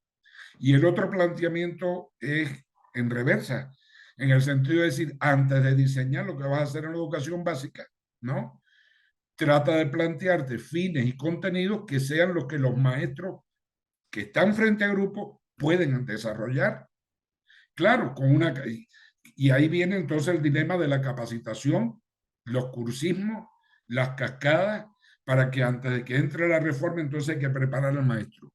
Y el otro planteamiento es en reversa, en el sentido de decir, antes de diseñar lo que vas a hacer en la educación básica, ¿no?, trata de plantearte fines y contenidos que sean los que los maestros que están frente a grupo pueden desarrollar. Claro, y ahí viene entonces el dilema de la capacitación, los cursismos, las cascadas, para que antes de que entre la reforma entonces hay que preparar al maestro.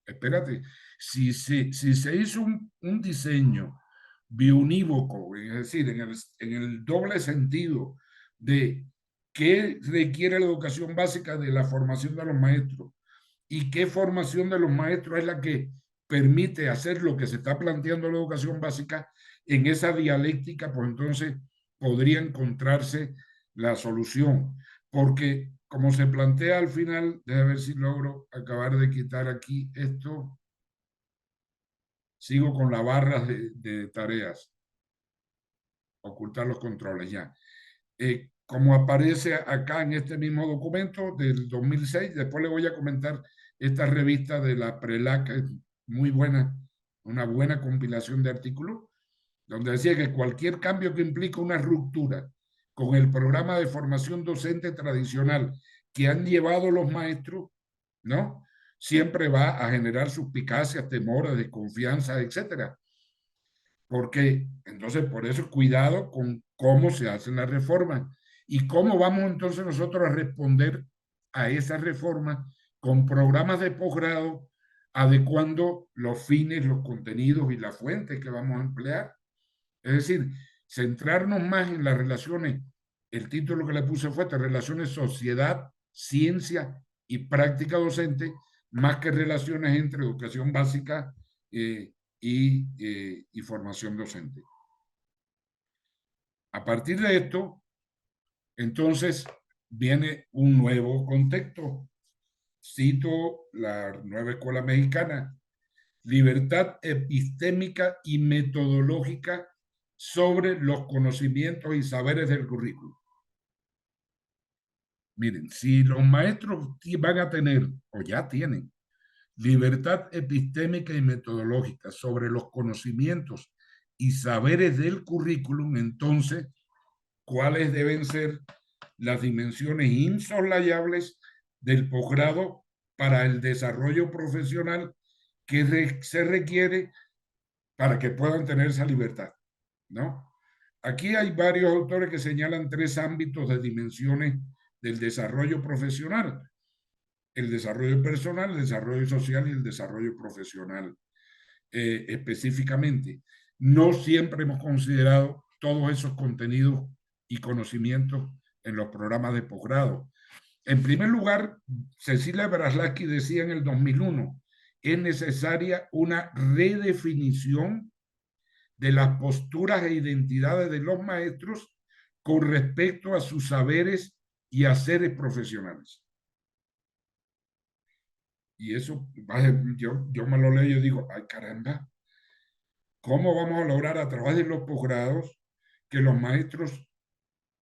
Espérate, si se hizo un diseño biunívoco, es decir, en el doble sentido de qué requiere la educación básica de la formación de los maestros y qué formación de los maestros es la que permite hacer lo que se está planteando en la educación básica, en esa dialéctica, pues entonces podría encontrarse la solución. Porque como se plantea al final, déjame ver si logro acabar de quitar aquí esto. Sigo con la barra de tareas. Ocultar los controles, ya. Como aparece acá en este mismo documento del 2006, después le voy a comentar esta revista de la PRELAC, que es muy buena, una buena compilación de artículos, donde decía que cualquier cambio que implique una ruptura con el programa de formación docente tradicional que han llevado los maestros, ¿no? Siempre va a generar suspicacias, temores, desconfianza, etcétera. Porque entonces por eso cuidado con cómo se hacen las reformas y cómo vamos entonces nosotros a responder a esas reformas con programas de posgrado adecuando los fines, los contenidos y las fuentes que vamos a emplear. Es decir, centrarnos más en las relaciones, el título que le puse fue relaciones sociedad, ciencia y práctica docente, más que relaciones entre educación básica y formación docente. A partir de esto, entonces, viene un nuevo contexto. Cito la nueva escuela mexicana: libertad epistémica y metodológica sobre los conocimientos y saberes del currículo. Miren, si los maestros van a tener, o ya tienen, libertad epistémica y metodológica sobre los conocimientos y saberes del currículum, entonces, ¿cuáles deben ser las dimensiones insoslayables del posgrado para el desarrollo profesional que se requiere para que puedan tener esa libertad, ¿no? Aquí hay varios autores que señalan 3 ámbitos de dimensiones del desarrollo profesional: el desarrollo personal, el desarrollo social y el desarrollo profesional. Específicamente, no siempre hemos considerado todos esos contenidos y conocimientos en los programas de posgrado. En primer lugar, Cecilia Braslavsky decía en el 2001, es necesaria una redefinición de las posturas e identidades de los maestros con respecto a sus saberes y haceres profesionales. Y eso, yo me lo leo y yo digo, ay caramba, ¿cómo vamos a lograr a través de los posgrados que los maestros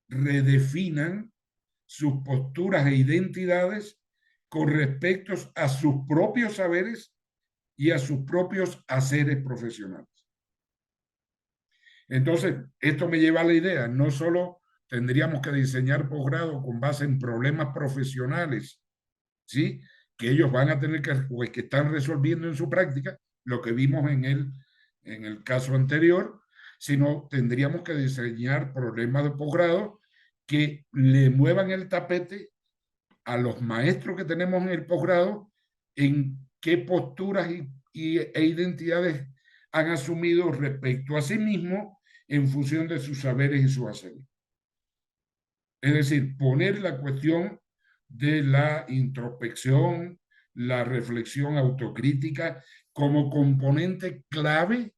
redefinan sus posturas e identidades con respecto a sus propios saberes y a sus propios haceres profesionales? Entonces, esto me lleva a la idea, no solo tendríamos que diseñar posgrado con base en problemas profesionales, ¿sí?, que ellos van a tener que están resolviendo en su práctica, lo que vimos en el caso anterior, sino tendríamos que diseñar problemas de posgrado que le muevan el tapete a los maestros que tenemos en el posgrado en qué posturas e identidades han asumido respecto a sí mismos en función de sus saberes y sus haceres. Es decir, poner la cuestión de la introspección, la reflexión autocrítica como componente clave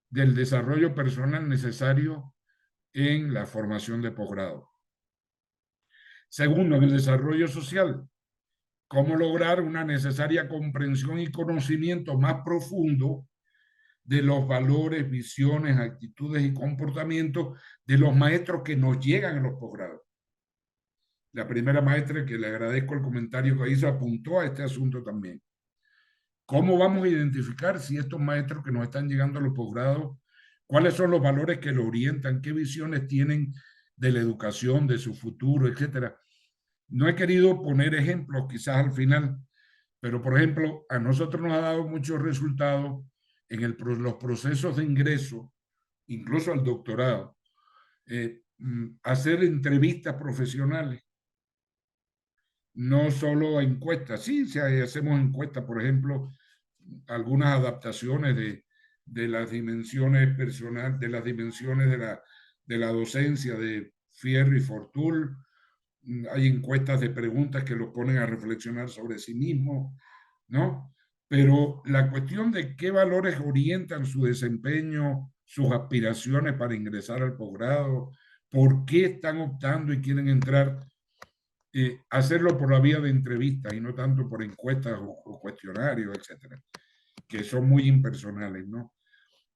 del desarrollo personal necesario en la formación de posgrado. Segundo, en el desarrollo social, cómo lograr una necesaria comprensión y conocimiento más profundo de los valores, visiones, actitudes y comportamientos de los maestros que nos llegan a los posgrados. La primera maestra, que le agradezco el comentario que hizo, apuntó a este asunto también. ¿Cómo vamos a identificar si estos maestros que nos están llegando a los posgrados, cuáles son los valores que lo orientan, qué visiones tienen de la educación, de su futuro, etcétera? No he querido poner ejemplos quizás al final, pero por ejemplo, a nosotros nos ha dado muchos resultados en los procesos de ingreso, incluso al doctorado, hacer entrevistas profesionales, no solo encuestas. Sí, si hacemos encuestas, por ejemplo, algunas adaptaciones de las dimensiones personales, de las dimensiones de la docencia de Fierro y Fortul. Hay encuestas de preguntas que los ponen a reflexionar sobre sí mismos, ¿no? Pero la cuestión de qué valores orientan su desempeño, sus aspiraciones para ingresar al posgrado, por qué están optando y quieren entrar, hacerlo por la vía de entrevistas y no tanto por encuestas o cuestionarios, etcétera, que son muy impersonales, ¿no?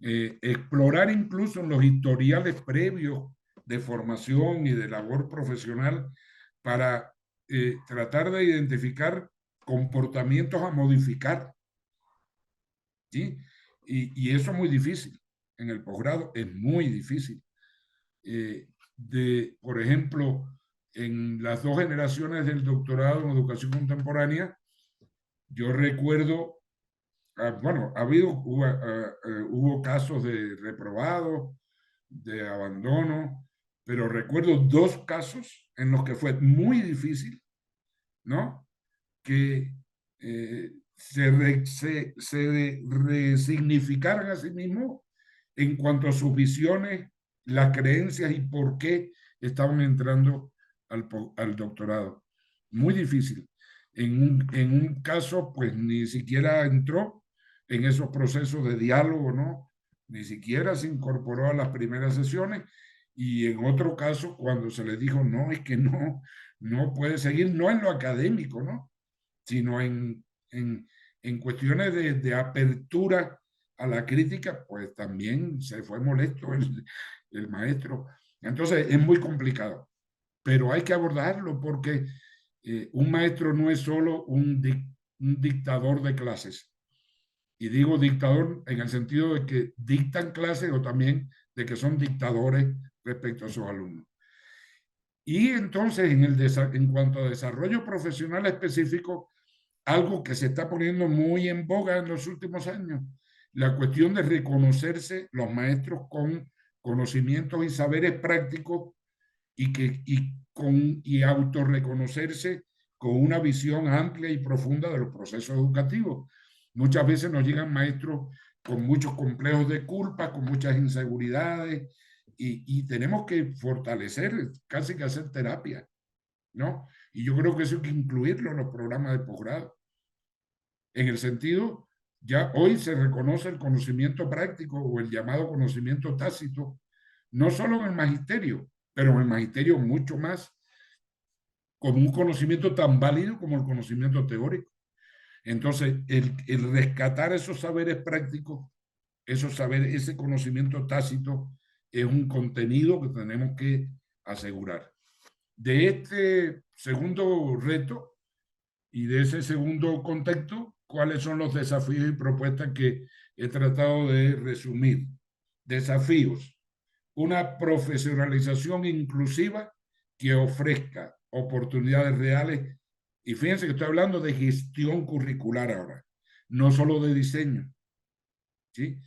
Explorar incluso en los historiales previos de formación y de labor profesional para tratar de identificar comportamientos a modificar, ¿sí? Y eso es muy difícil. En el posgrado es muy difícil. Por ejemplo, en las 2 generaciones del doctorado en educación contemporánea, yo recuerdo, bueno, hubo casos de reprobados, de abandono, pero recuerdo 2 casos en los que fue muy difícil, ¿no? Que se resignificaran a sí mismos en cuanto a sus visiones, las creencias y por qué estaban entrando al doctorado. Muy difícil. En un caso, pues ni siquiera entró en esos procesos de diálogo, ¿no? Ni siquiera se incorporó a las primeras sesiones. Y en otro caso, cuando se le dijo, no, es que no puede seguir, no en lo académico, ¿no? Sino en cuestiones de apertura a la crítica, pues también se fue molesto el maestro. Entonces es muy complicado, pero hay que abordarlo porque un maestro no es solo un dictador de clases. Y digo dictador en el sentido de que dictan clases o también de que son dictadores respecto a sus alumnos. Y entonces, en cuanto a desarrollo profesional específico, algo que se está poniendo muy en boga en los últimos años, la cuestión de reconocerse los maestros con conocimientos y saberes prácticos y autorreconocerse con una visión amplia y profunda de los procesos educativos. Muchas veces nos llegan maestros con muchos complejos de culpa, con muchas inseguridades, y tenemos que fortalecer, casi que hacer terapia, ¿no? Y yo creo que eso hay que incluirlo en los programas de posgrado. En el sentido, ya hoy se reconoce el conocimiento práctico o el llamado conocimiento tácito, no solo en el magisterio, pero en el magisterio mucho más, como un conocimiento tan válido como el conocimiento teórico. Entonces, el rescatar esos saberes prácticos, ese conocimiento tácito, es un contenido que tenemos que asegurar. De este segundo reto y de ese segundo contexto, ¿cuáles son los desafíos y propuestas que he tratado de resumir? Desafíos: una profesionalización inclusiva que ofrezca oportunidades reales. Y fíjense que estoy hablando de gestión curricular ahora, no solo de diseño, ¿sí?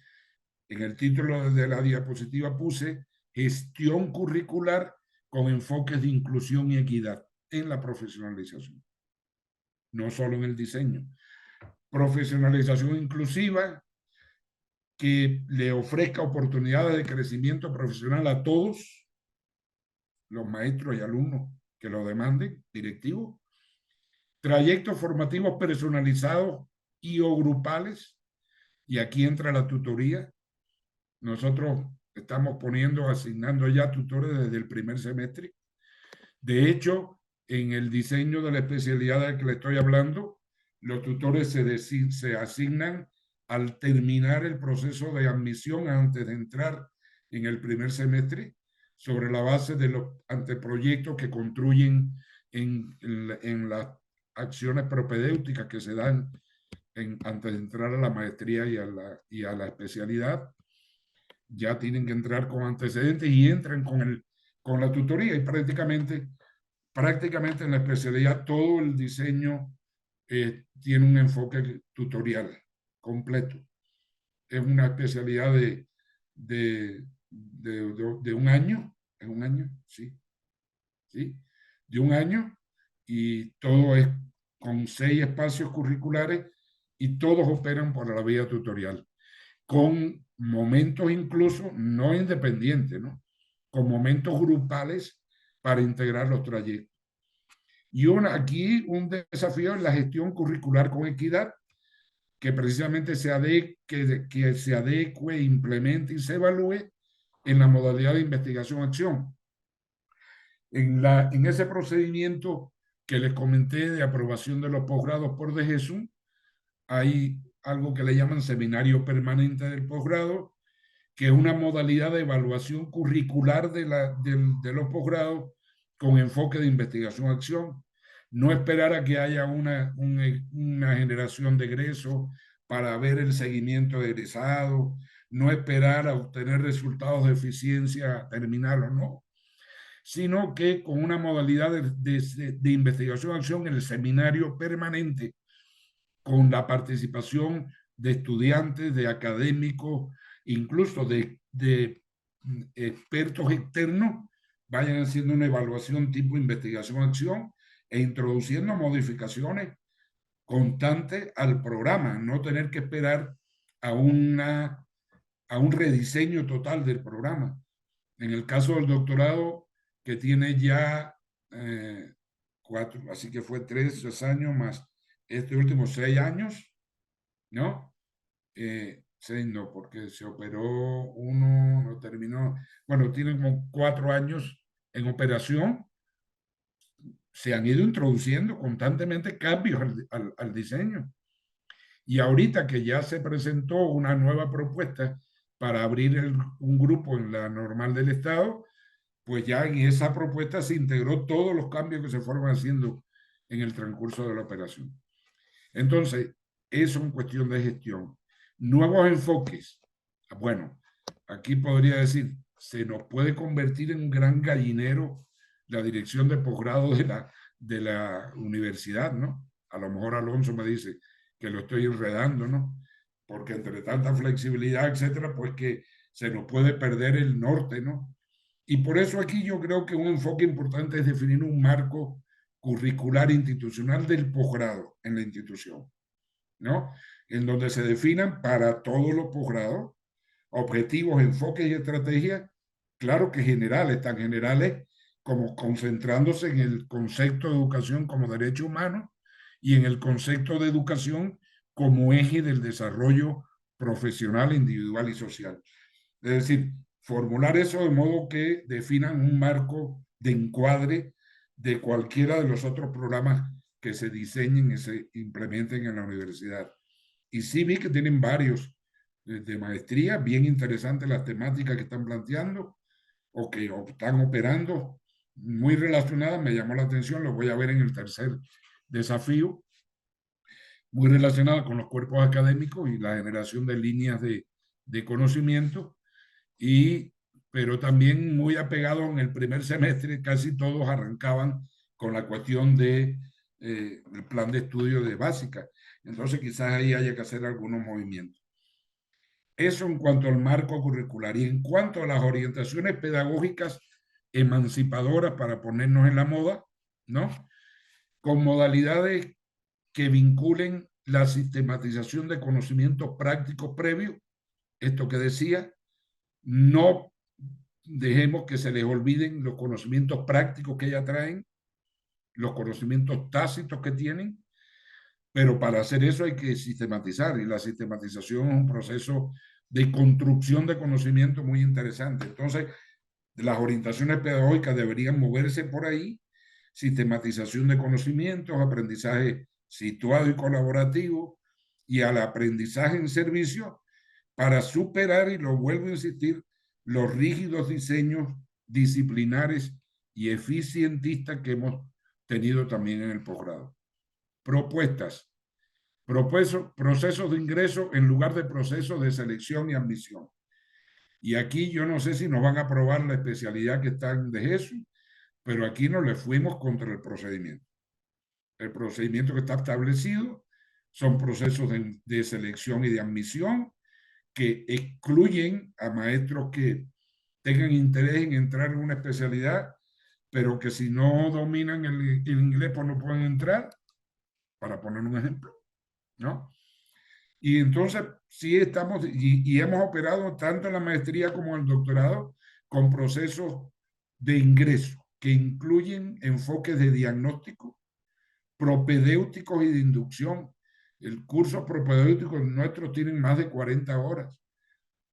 En el título de la diapositiva puse gestión curricular con enfoques de inclusión y equidad en la profesionalización, no solo en el diseño. Profesionalización inclusiva que le ofrezca oportunidades de crecimiento profesional a todos los maestros y alumnos que lo demanden, directivos. Trayectos formativos personalizados y o grupales, y aquí entra la tutoría. Nosotros estamos asignando ya tutores desde el primer semestre. De hecho, en el diseño de la especialidad de que le estoy hablando, los tutores se asignan al terminar el proceso de admisión antes de entrar en el primer semestre, sobre la base de los anteproyectos que construyen en las acciones propedéuticas que se dan antes de entrar a la maestría y a la especialidad. Ya tienen que entrar con antecedentes y entran con la tutoría, y prácticamente prácticamente en la especialidad todo el diseño tiene un enfoque tutorial completo. Es una especialidad de un año, ¿es un año? Sí, ¿sí? De un año, y todo es con 6 espacios curriculares y todos operan por la vía tutorial, con momentos incluso no independientes, ¿no? Con momentos grupales para integrar los trayectos. Y aquí un desafío en la gestión curricular con equidad, que precisamente que se adecue, implemente y se evalúe en la modalidad de investigación-acción. En ese procedimiento que les comenté de aprobación de los posgrados por DGESUM, hay algo que le llaman seminario permanente del posgrado, que es una modalidad de evaluación curricular de los posgrados con enfoque de investigación-acción. No esperar a que haya una generación de egresos para ver el seguimiento de egresados, no esperar a obtener resultados de eficiencia terminal o no, sino que con una modalidad de investigación-acción en el seminario permanente, con la participación de estudiantes, de académicos, incluso de expertos externos, vayan haciendo una evaluación tipo investigación-acción e introduciendo modificaciones constantes al programa, no tener que esperar a un rediseño total del programa. En el caso del doctorado, que tiene ya 4, así que fue 3 años más este último 6 años, ¿no? 6 no, porque se operó uno, no terminó. Bueno, tienen como 4 años en operación. Se han ido introduciendo constantemente cambios al diseño. Y ahorita que ya se presentó una nueva propuesta para abrir un grupo en la normal del Estado, pues ya en esa propuesta se integró todos los cambios que se fueron haciendo en el transcurso de la operación. Entonces, eso es cuestión de gestión. Nuevos enfoques. Bueno, aquí podría decir, se nos puede convertir en un gran gallinero la dirección de posgrado de la universidad, ¿no? A lo mejor Alonso me dice que lo estoy enredando, ¿no? Porque entre tanta flexibilidad, etcétera, pues que se nos puede perder el norte, ¿no? Y por eso aquí yo creo que un enfoque importante es definir un marco curricular institucional del posgrado en la institución, ¿no? En donde se definan para todos los posgrados objetivos, enfoques y estrategias, claro que generales, tan generales como concentrándose en el concepto de educación como derecho humano y en el concepto de educación como eje del desarrollo profesional, individual y social. Es decir, formular eso de modo que definan un marco de encuadre de cualquiera de los otros programas que se diseñen y se implementen en la universidad. Y sí vi que tienen varios de maestría, bien interesantes las temáticas que están planteando o que están operando, muy relacionadas, me llamó la atención, lo voy a ver en el tercer desafío, muy relacionada con los cuerpos académicos y la generación de líneas de conocimiento, pero también muy apegado en el primer semestre, casi todos arrancaban con la cuestión del plan de estudio de básica. Entonces quizás ahí haya que hacer algunos movimientos. Eso en cuanto al marco curricular. Y en cuanto a las orientaciones pedagógicas emancipadoras, para ponernos en la moda, ¿no? Con modalidades que vinculen la sistematización de conocimientos prácticos previos, esto que decía, no dejemos que se les olviden los conocimientos prácticos que ya traen, los conocimientos tácitos que tienen, pero para hacer eso hay que sistematizar, y la sistematización es un proceso de construcción de conocimiento muy interesante. Entonces, las orientaciones pedagógicas deberían moverse por ahí: sistematización de conocimientos, aprendizaje situado y colaborativo, y al aprendizaje en servicio para superar, y lo vuelvo a insistir, los rígidos diseños disciplinares y eficientistas que hemos tenido también en el posgrado. Propuestas. Procesos de ingreso en lugar de procesos de selección y admisión. Y aquí yo no sé si nos van a aprobar la especialidad que está en DGESUM, pero aquí no le fuimos contra el procedimiento. El procedimiento que está establecido son procesos de selección y de admisión que excluyen a maestros que tengan interés en entrar en una especialidad, pero que si no dominan el inglés, pues no pueden entrar, para poner un ejemplo, ¿no? Y entonces sí estamos, y hemos operado tanto en la maestría como en el doctorado con procesos de ingreso que incluyen enfoques de diagnóstico, propedéuticos y de inducción. El curso propedéutico nuestro tienen más de 40 horas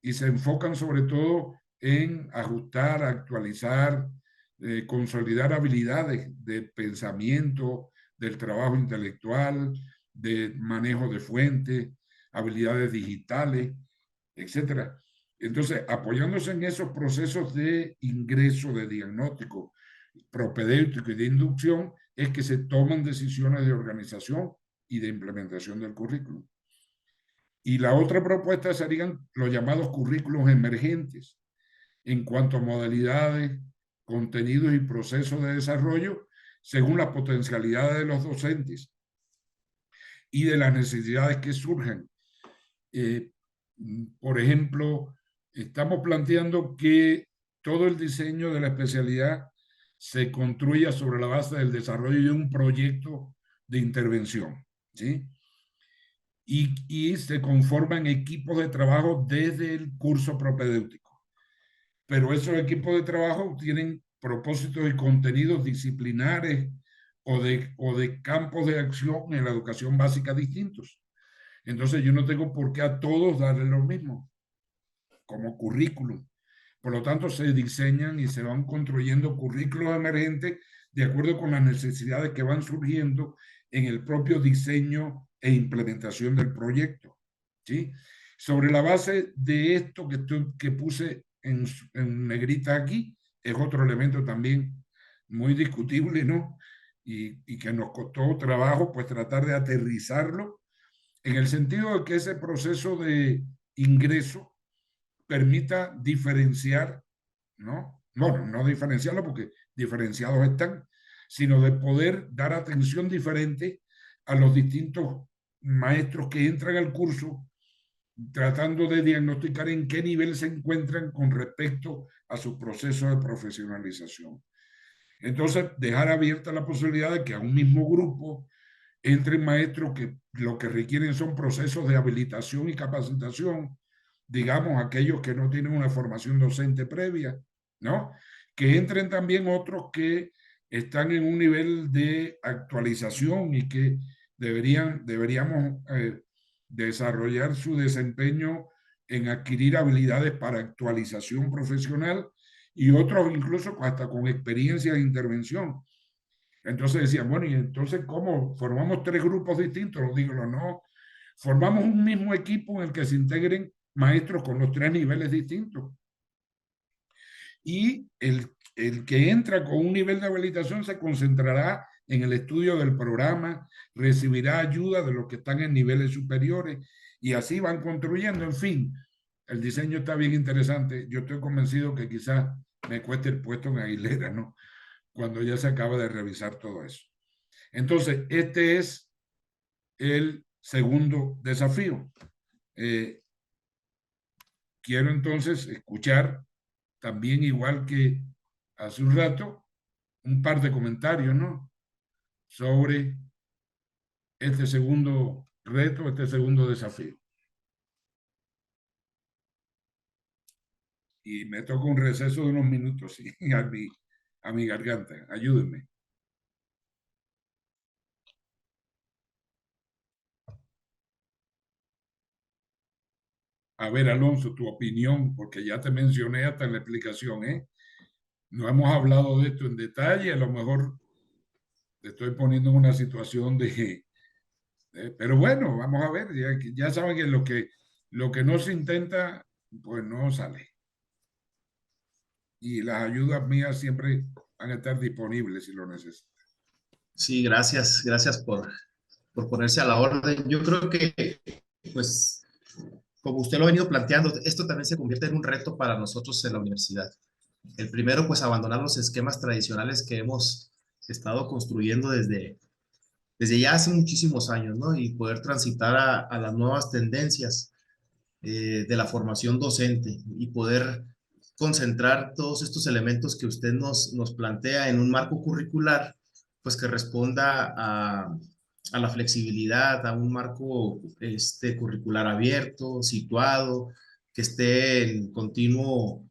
y se enfocan sobre todo en ajustar, actualizar, consolidar habilidades de pensamiento, del trabajo intelectual, de manejo de fuentes, habilidades digitales, etcétera. Entonces, apoyándose en esos procesos de ingreso, de diagnóstico, propedéutico y de inducción, es que se toman decisiones de organización y de implementación del currículum. Y la otra propuesta serían los llamados currículos emergentes en cuanto a modalidades, contenidos y procesos de desarrollo según las potencialidades de los docentes y de las necesidades que surjan. Por ejemplo, estamos planteando que todo el diseño de la especialidad se construya sobre la base del desarrollo de un proyecto de intervención, ¿sí? Y se conforman equipos de trabajo desde el curso propedéutico. Pero esos equipos de trabajo tienen propósitos y contenidos disciplinares o de campos de acción en la educación básica distintos. Entonces yo no tengo por qué a todos darle lo mismo como currículum. Por lo tanto, se diseñan y se van construyendo currículos emergentes de acuerdo con las necesidades que van surgiendo en el propio diseño e implementación del proyecto, ¿sí? Sobre la base de esto que puse en negrita aquí, es otro elemento también muy discutible, ¿no? Y que nos costó trabajo, pues tratar de aterrizarlo en el sentido de que ese proceso de ingreso permita diferenciar, ¿no? Bueno, no diferenciarlo porque diferenciados están, sino de poder dar atención diferente a los distintos maestros que entran al curso, tratando de diagnosticar en qué nivel se encuentran con respecto a su proceso de profesionalización. Entonces, dejar abierta la posibilidad de que a un mismo grupo entren maestros que lo que requieren son procesos de habilitación y capacitación, digamos, aquellos que no tienen una formación docente previa, ¿no? Que entren también otros que están en un nivel de actualización y que deberíamos desarrollar su desempeño en adquirir habilidades para actualización profesional y otros incluso hasta con experiencia de intervención. Entonces decían, bueno, ¿y entonces cómo? ¿Formamos tres grupos distintos? Lo digo, no. Formamos un mismo equipo en el que se integren maestros con los tres niveles distintos. Y el que entra con un nivel de habilitación se concentrará en el estudio del programa, recibirá ayuda de los que están en niveles superiores y así van construyendo. En fin, el diseño está bien interesante. Yo estoy convencido que quizás me cueste el puesto en Aguilera, ¿no? Cuando ya se acaba de revisar todo eso. Entonces, este es el segundo desafío. Quiero entonces escuchar también, igual que hace un rato, un par de comentarios, ¿no? Sobre este segundo reto, este segundo desafío. Y me toca un receso de unos minutos, ¿sí? a mi garganta. Ayúdenme. A ver, Alonso, tu opinión, porque ya te mencioné hasta en la explicación, ¿eh? No hemos hablado de esto en detalle, a lo mejor te estoy poniendo en una situación pero bueno, vamos a ver, ya saben que lo que no se intenta, pues no sale. Y las ayudas mías siempre van a estar disponibles si lo necesitan. Sí, gracias por ponerse a la orden. Yo creo que, pues, como usted lo ha venido planteando, esto también se convierte en un reto para nosotros en la universidad. El primero, pues abandonar los esquemas tradicionales que hemos estado construyendo desde ya hace muchísimos años, ¿no? Y poder transitar a las nuevas tendencias de la formación docente y poder concentrar todos estos elementos que usted nos plantea en un marco curricular, pues que responda a la flexibilidad, a un marco curricular abierto, situado, que esté en continua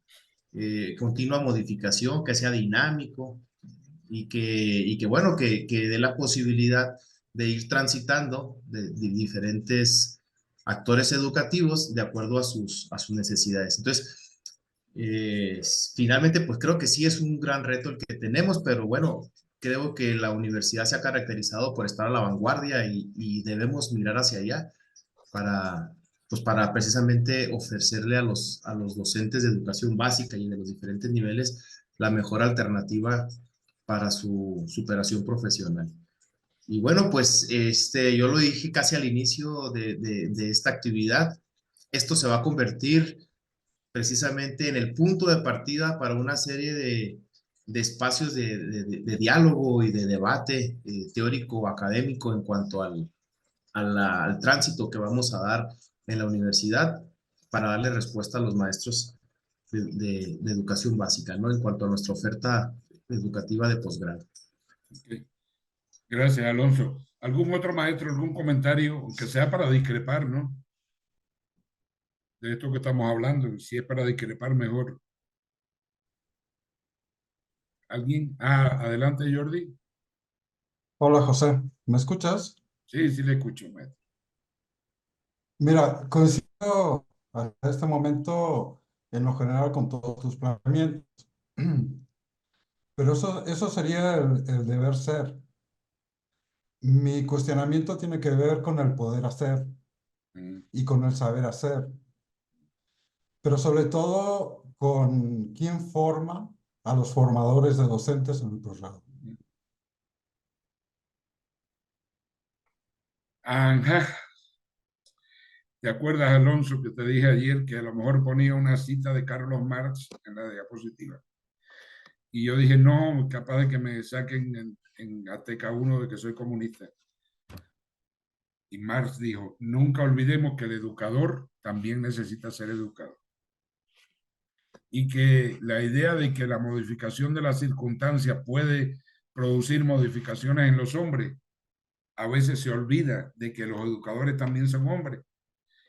modificación, que sea dinámico y que bueno, que dé la posibilidad de ir transitando de diferentes actores educativos de acuerdo a sus necesidades. Entonces, finalmente, pues creo que sí es un gran reto el que tenemos, pero bueno, creo que la universidad se ha caracterizado por estar a la vanguardia y debemos mirar hacia allá para, pues para precisamente ofrecerle a los docentes de educación básica y de los diferentes niveles la mejor alternativa para su superación profesional. Y bueno, pues yo lo dije casi al inicio de esta actividad, esto se va a convertir precisamente en el punto de partida para una serie de espacios de diálogo y de debate teórico académico en cuanto al tránsito que vamos a dar en la universidad para darle respuesta a los maestros de educación básica, ¿no? En cuanto a nuestra oferta educativa de posgrado. Okay. Gracias, Alonso. ¿Algún otro maestro, algún comentario, aunque sea para discrepar, ¿no? De esto que estamos hablando, si es para discrepar, mejor. ¿Alguien? Adelante, Jordi. Hola José, ¿me escuchas? Sí, sí le escucho, maestro. Mira, coincido hasta este momento en lo general con todos tus planteamientos, pero eso sería el deber ser. Mi cuestionamiento tiene que ver con el poder hacer y con el saber hacer, pero sobre todo con quién forma a los formadores de docentes en el posgrado. Ajá. ¿Te acuerdas, Alonso, que te dije ayer que a lo mejor ponía una cita de Carlos Marx en la diapositiva? Y yo dije, no, capaz de que me saquen en Azteca 1 de que soy comunista. Y Marx dijo, nunca olvidemos que el educador también necesita ser educado. Y que la idea de que la modificación de las circunstancias puede producir modificaciones en los hombres, a veces se olvida de que los educadores también son hombres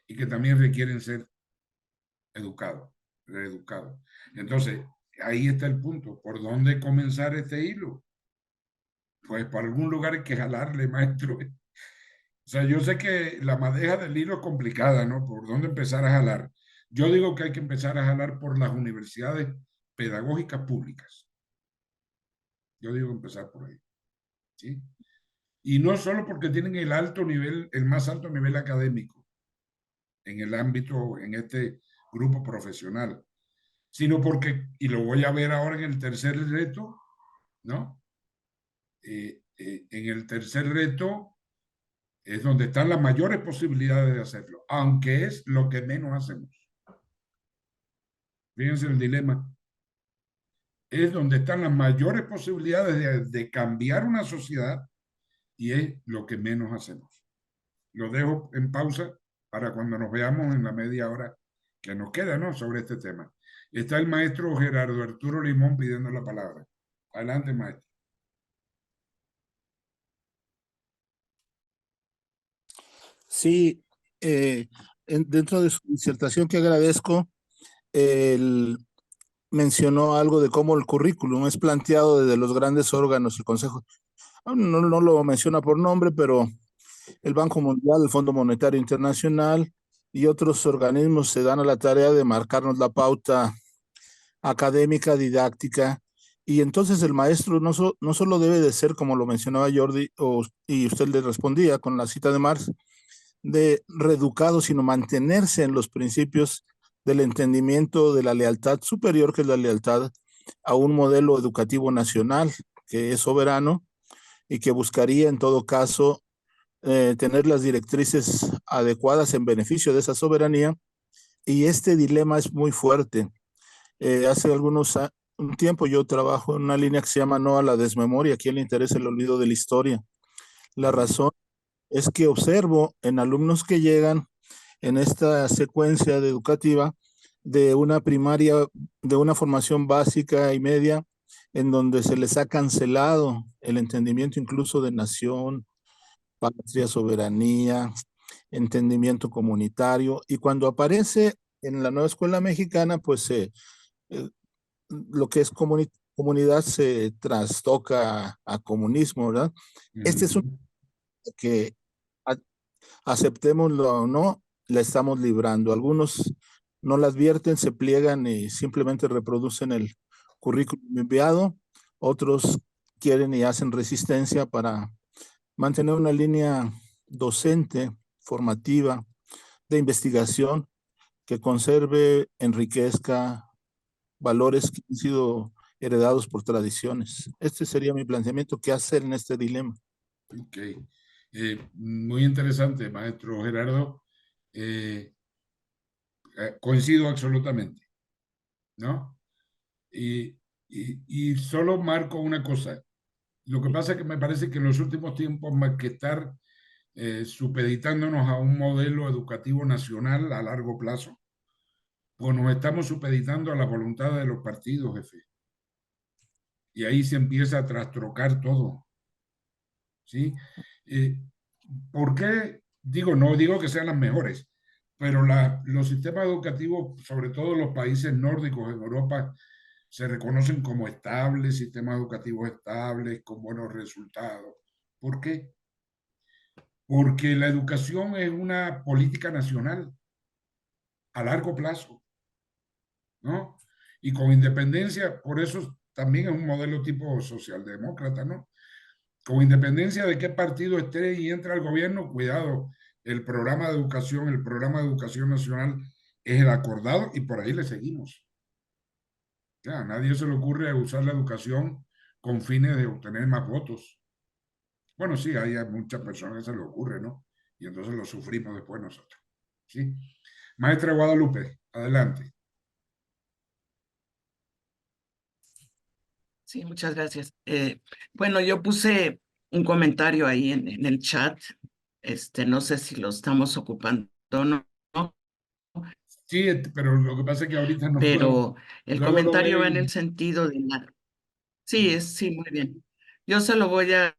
y que también requieren ser educados, reeducados. Entonces, ahí está el punto. ¿Por dónde comenzar este hilo? Pues por algún lugar hay que jalarle, maestro. O sea, yo sé que la madeja del hilo es complicada, ¿no? ¿Por dónde empezar a jalar? Yo digo que hay que empezar a jalar por las universidades pedagógicas públicas. Yo digo empezar por ahí, ¿sí? Y no solo porque tienen el alto nivel, el más alto nivel académico en el ámbito, en este grupo profesional, sino porque, y lo voy a ver ahora en el tercer reto, ¿no? En el tercer reto es donde están las mayores posibilidades de hacerlo, aunque es lo que menos hacemos. Fíjense el dilema. Es donde están las mayores posibilidades de cambiar una sociedad y es lo que menos hacemos. Lo dejo en pausa para cuando nos veamos en la media hora que nos queda, ¿no? Sobre este tema. Está el maestro Gerardo Arturo Limón pidiendo la palabra. Adelante, maestro. Sí, dentro de su disertación que agradezco, él mencionó algo de cómo el currículum es planteado desde los grandes órganos, el Consejo, no lo menciona por nombre, pero el Banco Mundial, el Fondo Monetario Internacional y otros organismos se dan a la tarea de marcarnos la pauta académica, didáctica, y entonces el maestro no solo debe de ser, como lo mencionaba Jordi, y usted le respondía con la cita de Marx, de reeducado, sino mantenerse en los principios del entendimiento de la lealtad superior, que es la lealtad a un modelo educativo nacional que es soberano y que buscaría en todo caso tener las directrices adecuadas en beneficio de esa soberanía. Y este dilema es muy fuerte. Hace algunos un tiempo yo trabajo en una línea que se llama No a la desmemoria. ¿A quién le interesa el olvido de la historia? La razón es que observo en alumnos que llegan en esta secuencia educativa de una primaria, de una formación básica y media, en donde se les ha cancelado el entendimiento incluso de nación, patria, soberanía, entendimiento comunitario, y cuando aparece en la nueva escuela mexicana, pues lo que es comunidad se trastoca a comunismo, ¿verdad? Este es un que aceptémoslo o no, la estamos librando. Algunos no la advierten, se pliegan y simplemente reproducen el currículum enviado. Otros quieren y hacen resistencia para mantener una línea docente, formativa, de investigación que conserve, enriquezca valores que han sido heredados por tradiciones. Este sería mi planteamiento. ¿Qué hacer en este dilema? Ok. Muy interesante, maestro Gerardo. Coincido absolutamente, ¿no? Y solo marco una cosa. Lo que pasa es que me parece que en los últimos tiempos, más que estar supeditándonos a un modelo educativo nacional a largo plazo, pues nos estamos supeditando a la voluntad de los partidos, jefe. Y ahí se empieza a trastrocar todo, ¿sí? ¿Por qué? Digo, no digo que sean las mejores, pero los sistemas educativos, sobre todo los países nórdicos en Europa, se reconocen como estables, sistemas educativos estables, con buenos resultados. ¿Por qué? Porque la educación es una política nacional a largo plazo, ¿no? Y con independencia, por eso también es un modelo tipo socialdemócrata, ¿no? Con independencia de qué partido esté y entra al gobierno, cuidado, el programa de educación nacional es el acordado y por ahí le seguimos. Ya, a nadie se le ocurre usar la educación con fines de obtener más votos. Bueno, sí, hay a muchas personas que se le ocurre, ¿no? Y entonces lo sufrimos después nosotros. ¿Sí? Maestra Guadalupe, adelante. Sí, muchas gracias. Bueno, yo puse un comentario ahí en el chat. No sé si lo estamos ocupando o no, Sí, pero lo que pasa es que ahorita no puedo. pero el Luego lo comentario va en ven. el sentido de la... Sí, sí, muy bien. Yo se lo voy a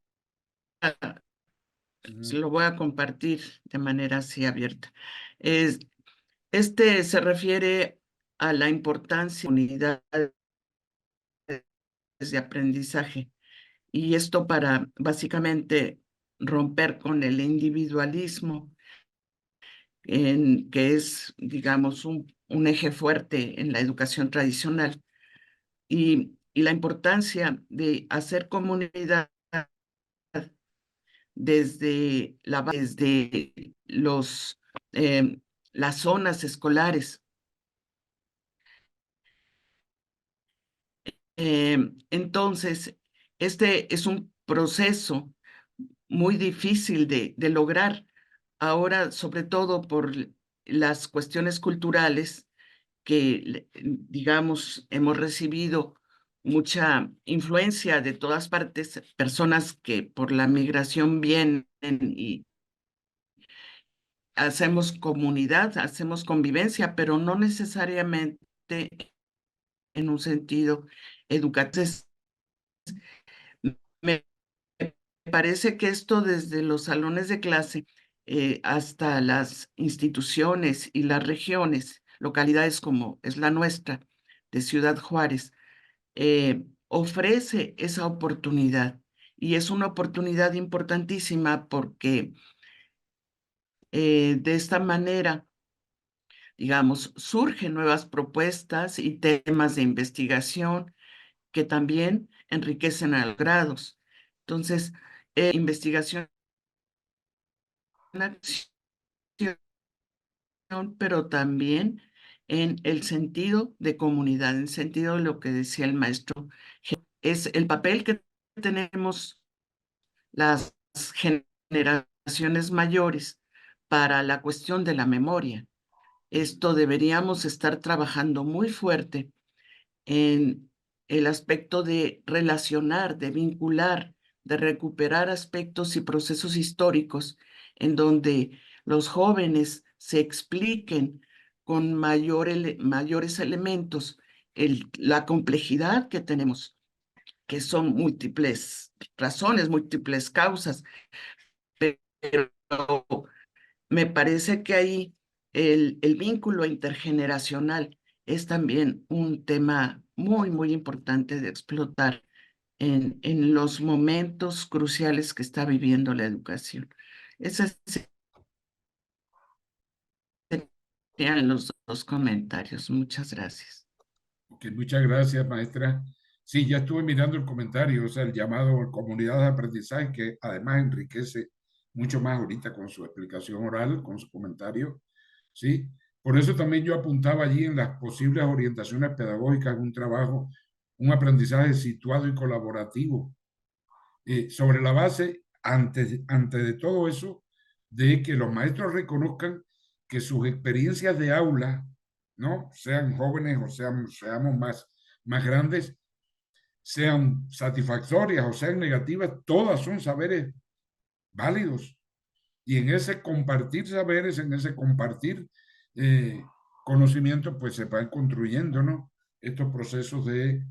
compartir de manera así abierta. Se refiere a la importancia de unidades de aprendizaje. Y esto para básicamente romper con el individualismo, que es, digamos, un eje fuerte en la educación tradicional. Y la importancia de hacer comunidad desde las zonas escolares. Entonces, este es un proceso muy difícil de lograr ahora, sobre todo por las cuestiones culturales que, digamos, hemos recibido mucha influencia de todas partes, personas que por la migración vienen y hacemos comunidad, hacemos convivencia, pero no necesariamente en un sentido educativo. Me parece que esto desde los salones de clase hasta las instituciones y las regiones, localidades como es la nuestra, de Ciudad Juárez, ofrece esa oportunidad. Y es una oportunidad importantísima porque de esta manera, digamos, surgen nuevas propuestas y temas de investigación que también enriquecen a los grados. Entonces, investigación, acción, pero también en el sentido de comunidad, en el sentido de lo que decía el maestro. Es el papel que tenemos las generaciones mayores para la cuestión de la memoria. Esto deberíamos estar trabajando muy fuerte en el aspecto de relacionar, de vincular, de recuperar aspectos y procesos históricos en donde los jóvenes se expliquen con mayores elementos la complejidad que tenemos, que son múltiples razones, múltiples causas, pero me parece que ahí el vínculo intergeneracional es también un tema muy, muy importante de explotar en los momentos cruciales que está viviendo la educación. Esos serían los dos comentarios. Muchas gracias. Ok, muchas gracias, maestra. Sí, ya estuve mirando el comentario, o sea, el llamado comunidad de aprendizaje, que además enriquece mucho más ahorita con su explicación oral, con su comentario, ¿sí? Por eso también yo apuntaba allí en las posibles orientaciones pedagógicas un trabajo, un aprendizaje situado y colaborativo, sobre la base, antes de todo eso, de que los maestros reconozcan que sus experiencias de aula, ¿no? Sean jóvenes o seamos más grandes, sean satisfactorias o sean negativas, todas son saberes válidos. Y en ese compartir saberes, en ese compartir conocimientos, pues se van construyendo, ¿no? Estos procesos de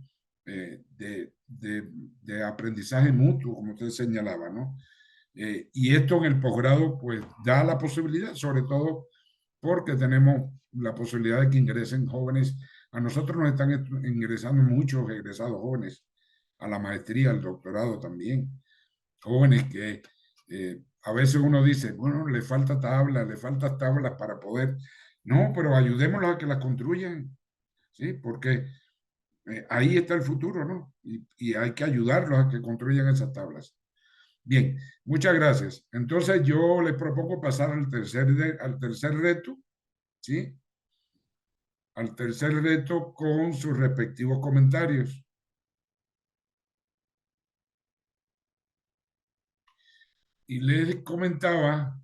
aprendizaje mutuo, como usted señalaba, ¿no? Y esto en el posgrado, pues da la posibilidad, sobre todo porque tenemos la posibilidad de que ingresen jóvenes. A nosotros nos están ingresando muchos egresados jóvenes a la maestría, al doctorado también. Jóvenes que a veces uno dice, bueno, le faltan tablas para poder. No, pero ayudémoslos a que las construyan, ¿sí? Porque ahí está el futuro, ¿no? Y hay que ayudarlos a que construyan esas tablas. Bien, muchas gracias. Entonces yo les propongo pasar al tercer reto, ¿sí? Al tercer reto con sus respectivos comentarios. Y les comentaba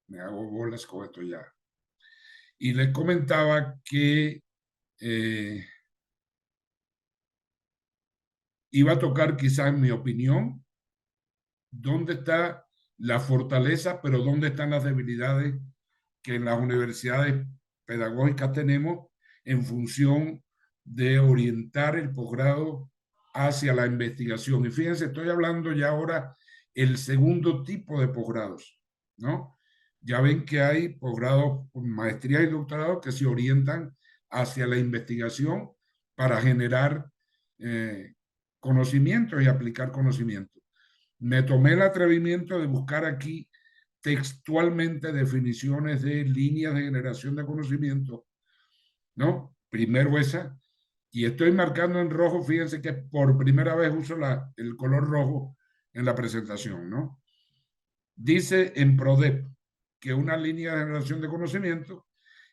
me hago bolas con esto ya. Y les comentaba que iba a tocar quizás, en mi opinión, dónde está la fortaleza, pero dónde están las debilidades que en las universidades pedagógicas tenemos en función de orientar el posgrado hacia la investigación. Y fíjense, estoy hablando ya ahora el segundo tipo de posgrados, ¿no? Ya ven que hay posgrados, maestrías y doctorados que se orientan hacia la investigación para generar conocimientos y aplicar conocimientos. Me tomé el atrevimiento de buscar aquí textualmente definiciones de líneas de generación de conocimiento, ¿no? Primero esa, y estoy marcando en rojo, fíjense que por primera vez uso el color rojo en la presentación, ¿no? Dice en PRODEP que una línea de generación de conocimiento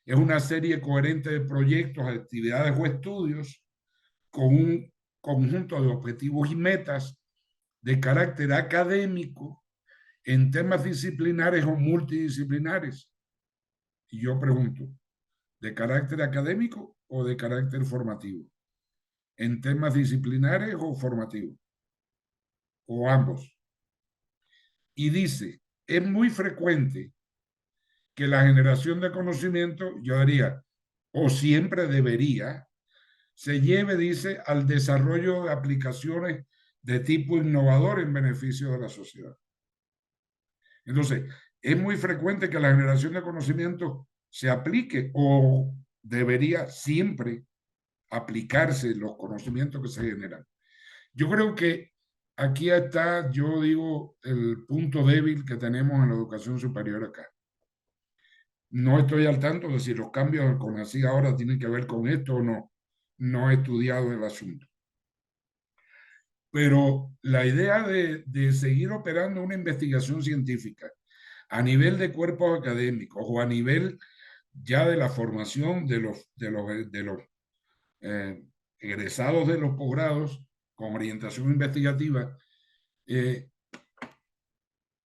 es una serie coherente de proyectos, actividades o estudios con un conjunto de objetivos y metas de carácter académico en temas disciplinares o multidisciplinares. Y yo pregunto, ¿de carácter académico o de carácter formativo? ¿En temas disciplinares o formativos? O ambos. Y dice, es muy frecuente que la generación de conocimiento, yo diría, o siempre debería, se lleve, dice, al desarrollo de aplicaciones de tipo innovador en beneficio de la sociedad. Entonces, es muy frecuente que la generación de conocimiento se aplique o debería siempre aplicarse los conocimientos que se generan. Yo creo que aquí está, yo digo, el punto débil que tenemos en la educación superior acá. No estoy al tanto de si los cambios con así ahora tienen que ver con esto o no. No he estudiado el asunto. Pero la idea de seguir operando una investigación científica a nivel de cuerpos académicos o a nivel ya de la formación de los egresados de los posgrados con orientación investigativa,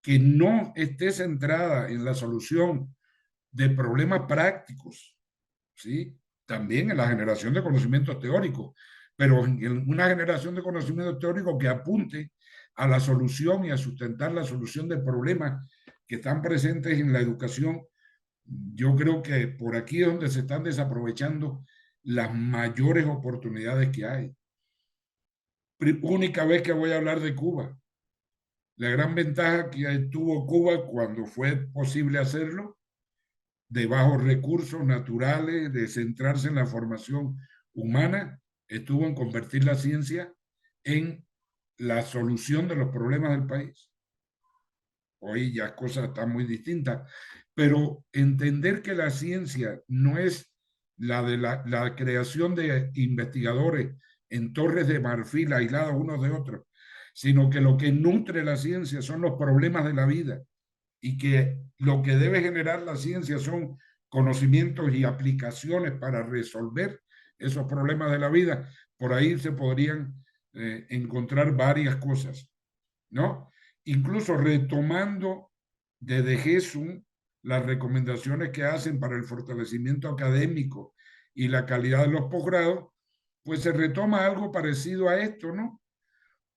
que no esté centrada en la solución de problemas prácticos, ¿sí? También en la generación de conocimientos teóricos, pero en una generación de conocimientos teóricos que apunte a la solución y a sustentar la solución de problemas que están presentes en la educación. Yo creo que por aquí es donde se están desaprovechando las mayores oportunidades que hay. Única vez que voy a hablar de Cuba. La gran ventaja que tuvo Cuba cuando fue posible hacerlo, de bajos recursos naturales, de centrarse en la formación humana, estuvo en convertir la ciencia en la solución de los problemas del país. Hoy ya cosas están muy distintas, pero entender que la ciencia no es la de la creación de investigadores en torres de marfil aislados unos de otros, sino que lo que nutre la ciencia son los problemas de la vida y que lo que debe generar la ciencia son conocimientos y aplicaciones para resolver esos problemas de la vida. Por ahí se podrían encontrar varias cosas, ¿no? Incluso retomando desde Jesús las recomendaciones que hacen para el fortalecimiento académico y la calidad de los posgrados, pues se retoma algo parecido a esto, ¿no?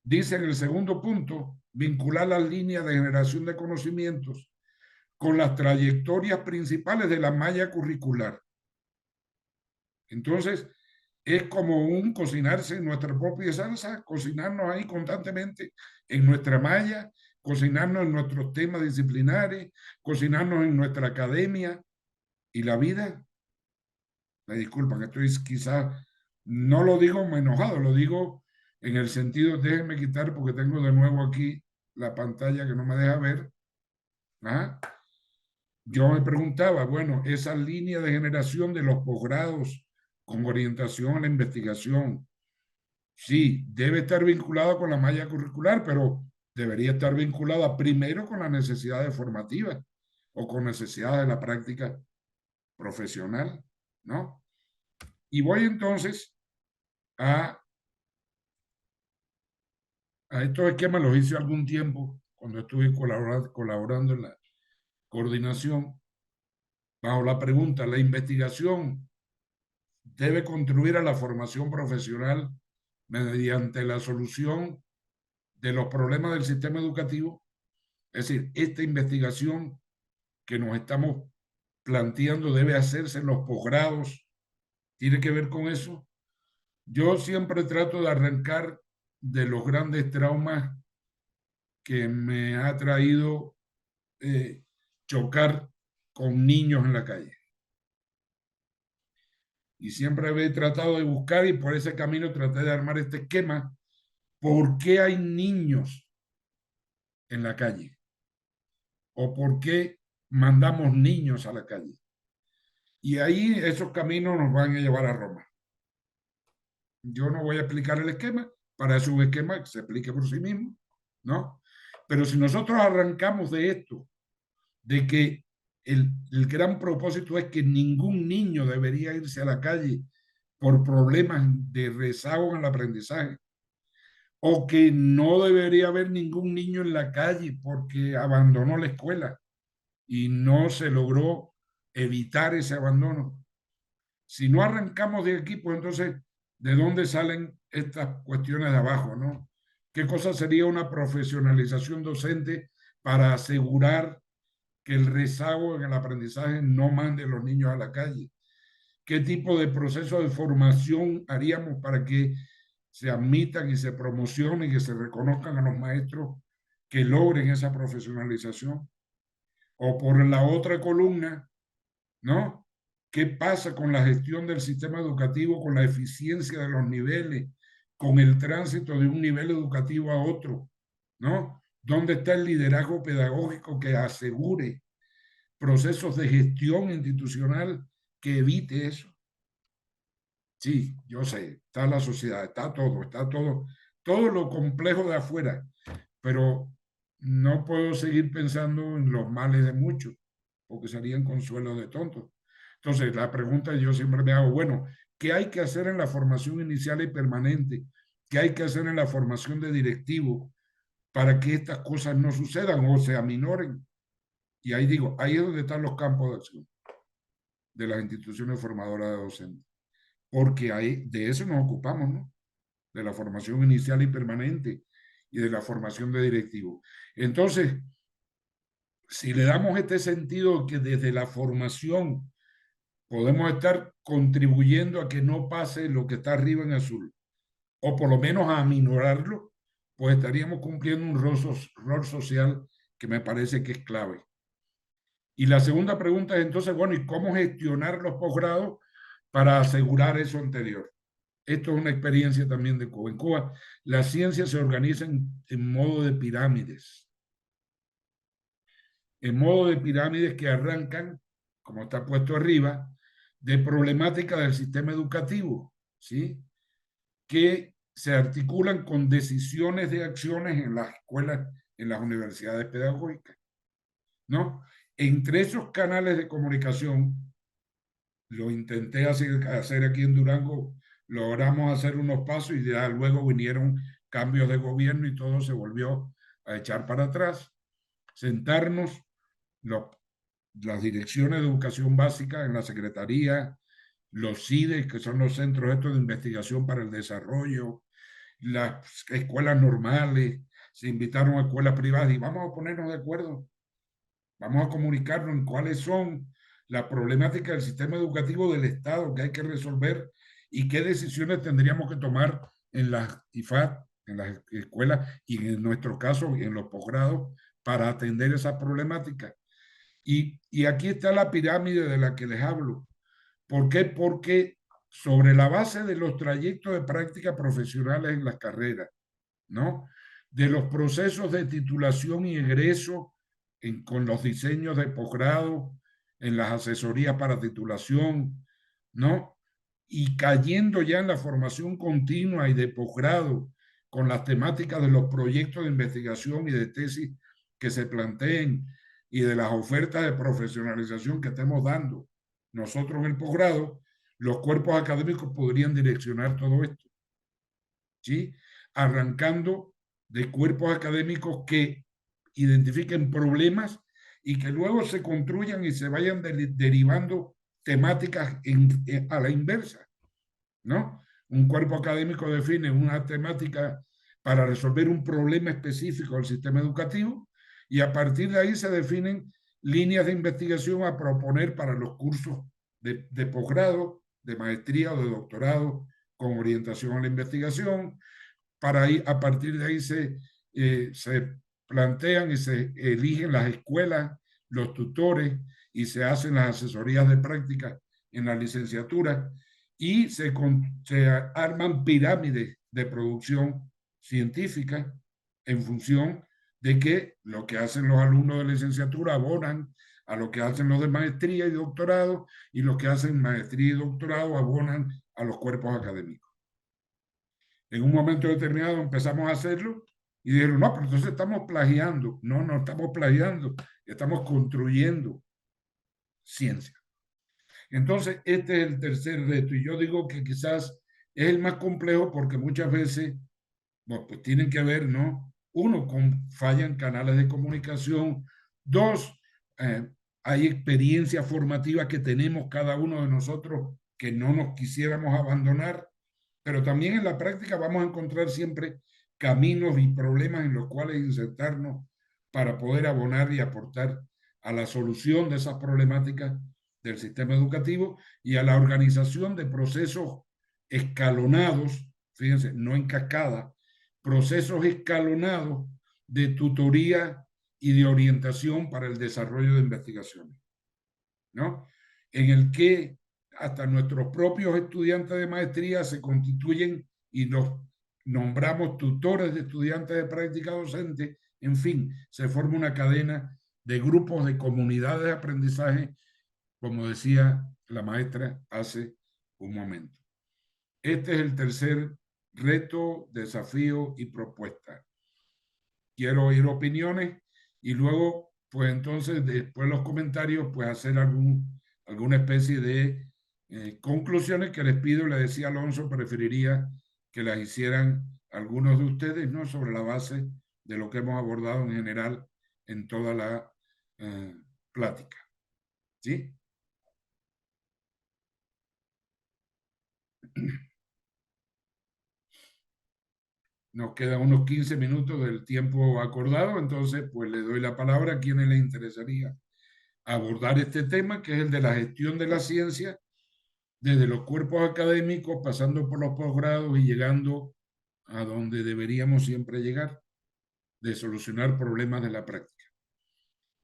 Dice en el segundo punto, vincular las líneas de generación de conocimientos con las trayectorias principales de la malla curricular. Entonces, es como un cocinarse en nuestra propia salsa, cocinarnos ahí constantemente en nuestra malla, cocinarnos en nuestros temas disciplinares, cocinarnos en nuestra academia y la vida. Me disculpan, esto es quizás, no lo digo enojado, lo digo en el sentido, déjenme quitar porque tengo de nuevo aquí la pantalla que no me deja ver. ¿Ah? Yo me preguntaba, bueno, esa línea de generación de los posgrados con orientación a la investigación, sí, debe estar vinculada con la malla curricular, pero debería estar vinculada primero con las necesidades formativas o con necesidades de la práctica profesional, ¿no? Y voy entonces a estos esquemas, los hice algún tiempo cuando estuve colaborando en la coordinación, bajo la pregunta, ¿la investigación debe contribuir a la formación profesional mediante la solución de los problemas del sistema educativo? Es decir, esta investigación que nos estamos planteando debe hacerse en los posgrados, ¿tiene que ver con eso? Yo siempre trato de arrancar de los grandes traumas que me ha traído chocar con niños en la calle. Y siempre he tratado de buscar y por ese camino traté de armar este esquema. ¿Por qué hay niños en la calle? ¿O por qué mandamos niños a la calle? Y ahí esos caminos nos van a llevar a Roma. Yo no voy a explicar el esquema, para eso un esquema que se explique por sí mismo, ¿no? Pero si nosotros arrancamos de esto, de que el gran propósito es que ningún niño debería irse a la calle por problemas de rezago en el aprendizaje, o que no debería haber ningún niño en la calle porque abandonó la escuela y no se logró evitar ese abandono. Si no arrancamos de aquí, pues entonces, ¿de dónde salen estas cuestiones de abajo, no? ¿Qué cosa sería una profesionalización docente para asegurar que el rezago en el aprendizaje no mande a los niños a la calle? ¿Qué tipo de proceso de formación haríamos para que se admitan y se promocionen y que se reconozcan a los maestros que logren esa profesionalización? O por la otra columna, ¿no? ¿Qué pasa con la gestión del sistema educativo, con la eficiencia de los niveles, con el tránsito de un nivel educativo a otro, ¿no? ¿Dónde está el liderazgo pedagógico que asegure procesos de gestión institucional que evite eso? Sí, yo sé, está la sociedad, está todo lo complejo de afuera, pero no puedo seguir pensando en los males de muchos, porque serían consuelos de tontos. Entonces, la pregunta yo siempre me hago, bueno, ¿qué hay que hacer en la formación inicial y permanente? ¿Qué hay que hacer en la formación de directivos para que estas cosas no sucedan o se aminoren. Y ahí digo, ahí es donde están los campos de acción de las instituciones formadoras de docentes. Porque ahí, de eso nos ocupamos, ¿no? De la formación inicial y permanente y de la formación de directivos. Entonces, si le damos este sentido que desde la formación podemos estar contribuyendo a que no pase lo que está arriba en azul, o por lo menos a aminorarlo, pues estaríamos cumpliendo un rol social que me parece que es clave. Y la segunda pregunta es entonces, bueno, ¿y cómo gestionar los posgrados para asegurar eso anterior? Esto es una experiencia también de Cuba. En Cuba, la ciencia se organiza en modo de pirámides. En modo de pirámides que arrancan, como está puesto arriba, de problemática del sistema educativo, ¿sí? Que se articulan con decisiones de acciones en las escuelas, en las universidades pedagógicas, ¿no? Entre esos canales de comunicación, lo intenté hacer aquí en Durango, logramos hacer unos pasos y ya luego vinieron cambios de gobierno y todo se volvió a echar para atrás. Sentarnos las direcciones de educación básica en la secretaría, los CIDES, que son los centros estos de investigación para el desarrollo, las escuelas normales, se invitaron a escuelas privadas y vamos a ponernos de acuerdo, vamos a comunicarnos en cuáles son las problemáticas del sistema educativo del Estado que hay que resolver y qué decisiones tendríamos que tomar en las IFAD, en las escuelas y en nuestro caso en los posgrados para atender esas problemáticas. Y aquí está la pirámide de la que les hablo. ¿Por qué? Porque sobre la base de los trayectos de práctica profesionales en las carreras, ¿no? De los procesos de titulación y egreso con los diseños de posgrado, en las asesorías para titulación, ¿no? Y cayendo ya en la formación continua y de posgrado, con las temáticas de los proyectos de investigación y de tesis que se planteen y de las ofertas de profesionalización que estemos dando nosotros en el posgrado, los cuerpos académicos podrían direccionar todo esto, ¿sí? Arrancando de cuerpos académicos que identifiquen problemas y que luego se construyan y se vayan derivando temáticas a la inversa, ¿no? Un cuerpo académico define una temática para resolver un problema específico del sistema educativo y a partir de ahí se definen líneas de investigación a proponer para los cursos de posgrado, de maestría o de doctorado con orientación a la investigación. Para ahí, a partir de ahí se plantean y se eligen las escuelas, los tutores y se hacen las asesorías de práctica en la licenciatura y se arman pirámides de producción científica en función de que lo que hacen los alumnos de licenciatura abonan a lo que hacen los de maestría y doctorado y los que hacen maestría y doctorado abonan a los cuerpos académicos. En un momento determinado empezamos a hacerlo y dijeron, no, pero entonces estamos plagiando. No, no estamos plagiando, estamos construyendo ciencia. Entonces, este es el tercer reto y yo digo que quizás es el más complejo porque muchas veces, bueno, pues tienen que ver, ¿no? Uno, fallan canales de comunicación. Dos, hay experiencias formativas que tenemos cada uno de nosotros que no nos quisiéramos abandonar, pero también en la práctica vamos a encontrar siempre caminos y problemas en los cuales insertarnos para poder abonar y aportar a la solución de esas problemáticas del sistema educativo y a la organización de procesos escalonados, fíjense, no en cascada, procesos escalonados de tutoría y de orientación para el desarrollo de investigaciones, ¿no? En el que hasta nuestros propios estudiantes de maestría se constituyen y los nombramos tutores de estudiantes de práctica docente, en fin, se forma una cadena de grupos, de comunidades de aprendizaje, como decía la maestra hace un momento. Este es el tercer reto, desafío y propuesta. Quiero oír opiniones y luego, pues entonces, después de los comentarios, pues hacer alguna especie de conclusiones que les pido. Le decía Alonso, preferiría que las hicieran algunos de ustedes, ¿no? Sobre la base de lo que hemos abordado en general en toda la plática. ¿Sí? Nos quedan unos 15 minutos del tiempo acordado, entonces pues le doy la palabra a quienes les interesaría abordar este tema, que es el de la gestión de la ciencia, desde los cuerpos académicos, pasando por los posgrados y llegando a donde deberíamos siempre llegar, de solucionar problemas de la práctica.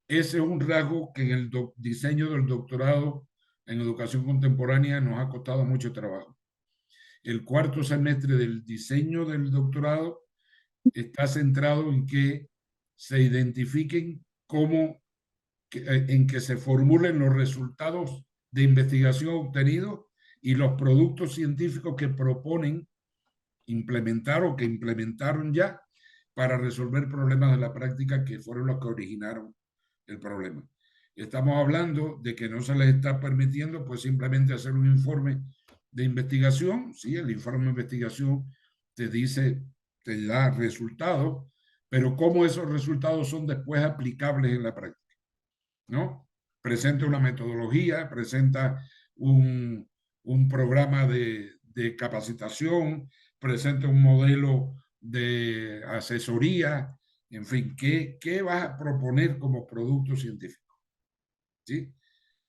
Ese es un rasgo que en el diseño del doctorado en educación contemporánea nos ha costado mucho trabajo. El cuarto semestre del diseño del doctorado está centrado en que se identifiquen en que se formulen los resultados de investigación obtenidos y los productos científicos que proponen implementar o que implementaron ya para resolver problemas de la práctica que fueron los que originaron el problema. Estamos hablando de que no se les está permitiendo pues simplemente hacer un informe de investigación. Sí, el informe de investigación te dice, te da resultados, pero cómo esos resultados son después aplicables en la práctica, ¿no? Presenta una metodología, presenta un programa de capacitación, presenta un modelo de asesoría, en fin, ¿qué vas a proponer como producto científico? ¿Sí?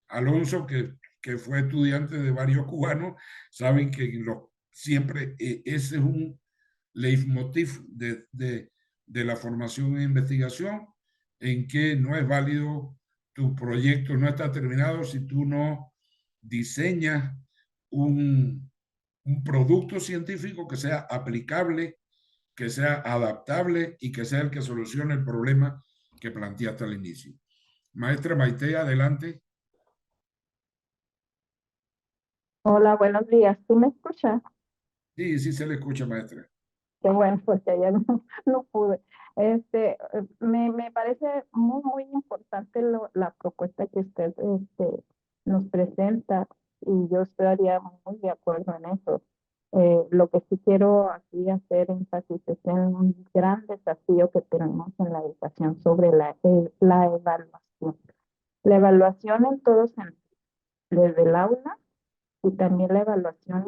Alonso, que fue estudiante de varios cubanos, saben que siempre ese es un leitmotiv de la formación en investigación, en que no es válido, tu proyecto no está terminado si tú no diseñas un producto científico que sea aplicable, que sea adaptable y que sea el que solucione el problema que planteaste al inicio. Maestra Maite, adelante. Hola, buenos días. ¿Tú me escuchas? Sí, sí se le escucha, maestra. Qué bueno, porque ayer no pude. Me parece muy importante la propuesta que usted nos presenta y yo estaría muy de acuerdo en eso. Lo que sí quiero aquí hacer énfasis es en un gran desafío que tenemos en la educación sobre la evaluación. La evaluación en todos sentidos, desde el aula y también la evaluación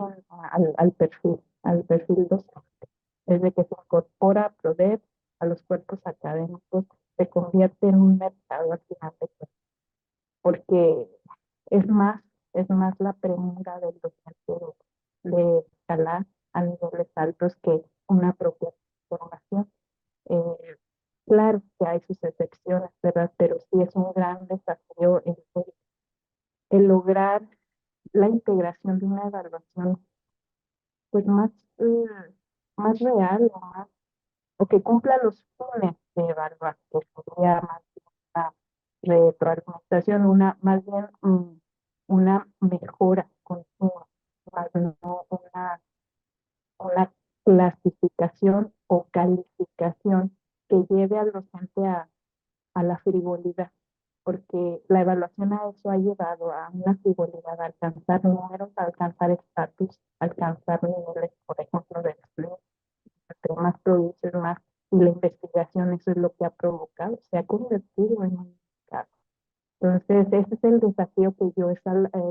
al perfil docente. Desde que se incorpora a PRODEP a los cuerpos académicos, se convierte en un mercado al final de cuentas, porque es más la premura del docente de escalar a niveles altos que una propia formación. Claro que hay sus excepciones, ¿verdad? Pero sí es un gran desafío el lograr la integración de una evaluación pues más real o que cumpla los fines de evaluar, que sería más una retroalimentación, más bien una mejora continua, más no una clasificación o calificación que lleve al docente a la frivolidad, porque la evaluación a eso ha llevado a una frivolidad, a alcanzar números, a alcanzar estatus, alcanzar niveles, por ejemplo, de empleo. Entre más produces, más, y la investigación, eso es lo que ha provocado, se ha convertido en un mercado. Entonces, ese es el desafío que yo, es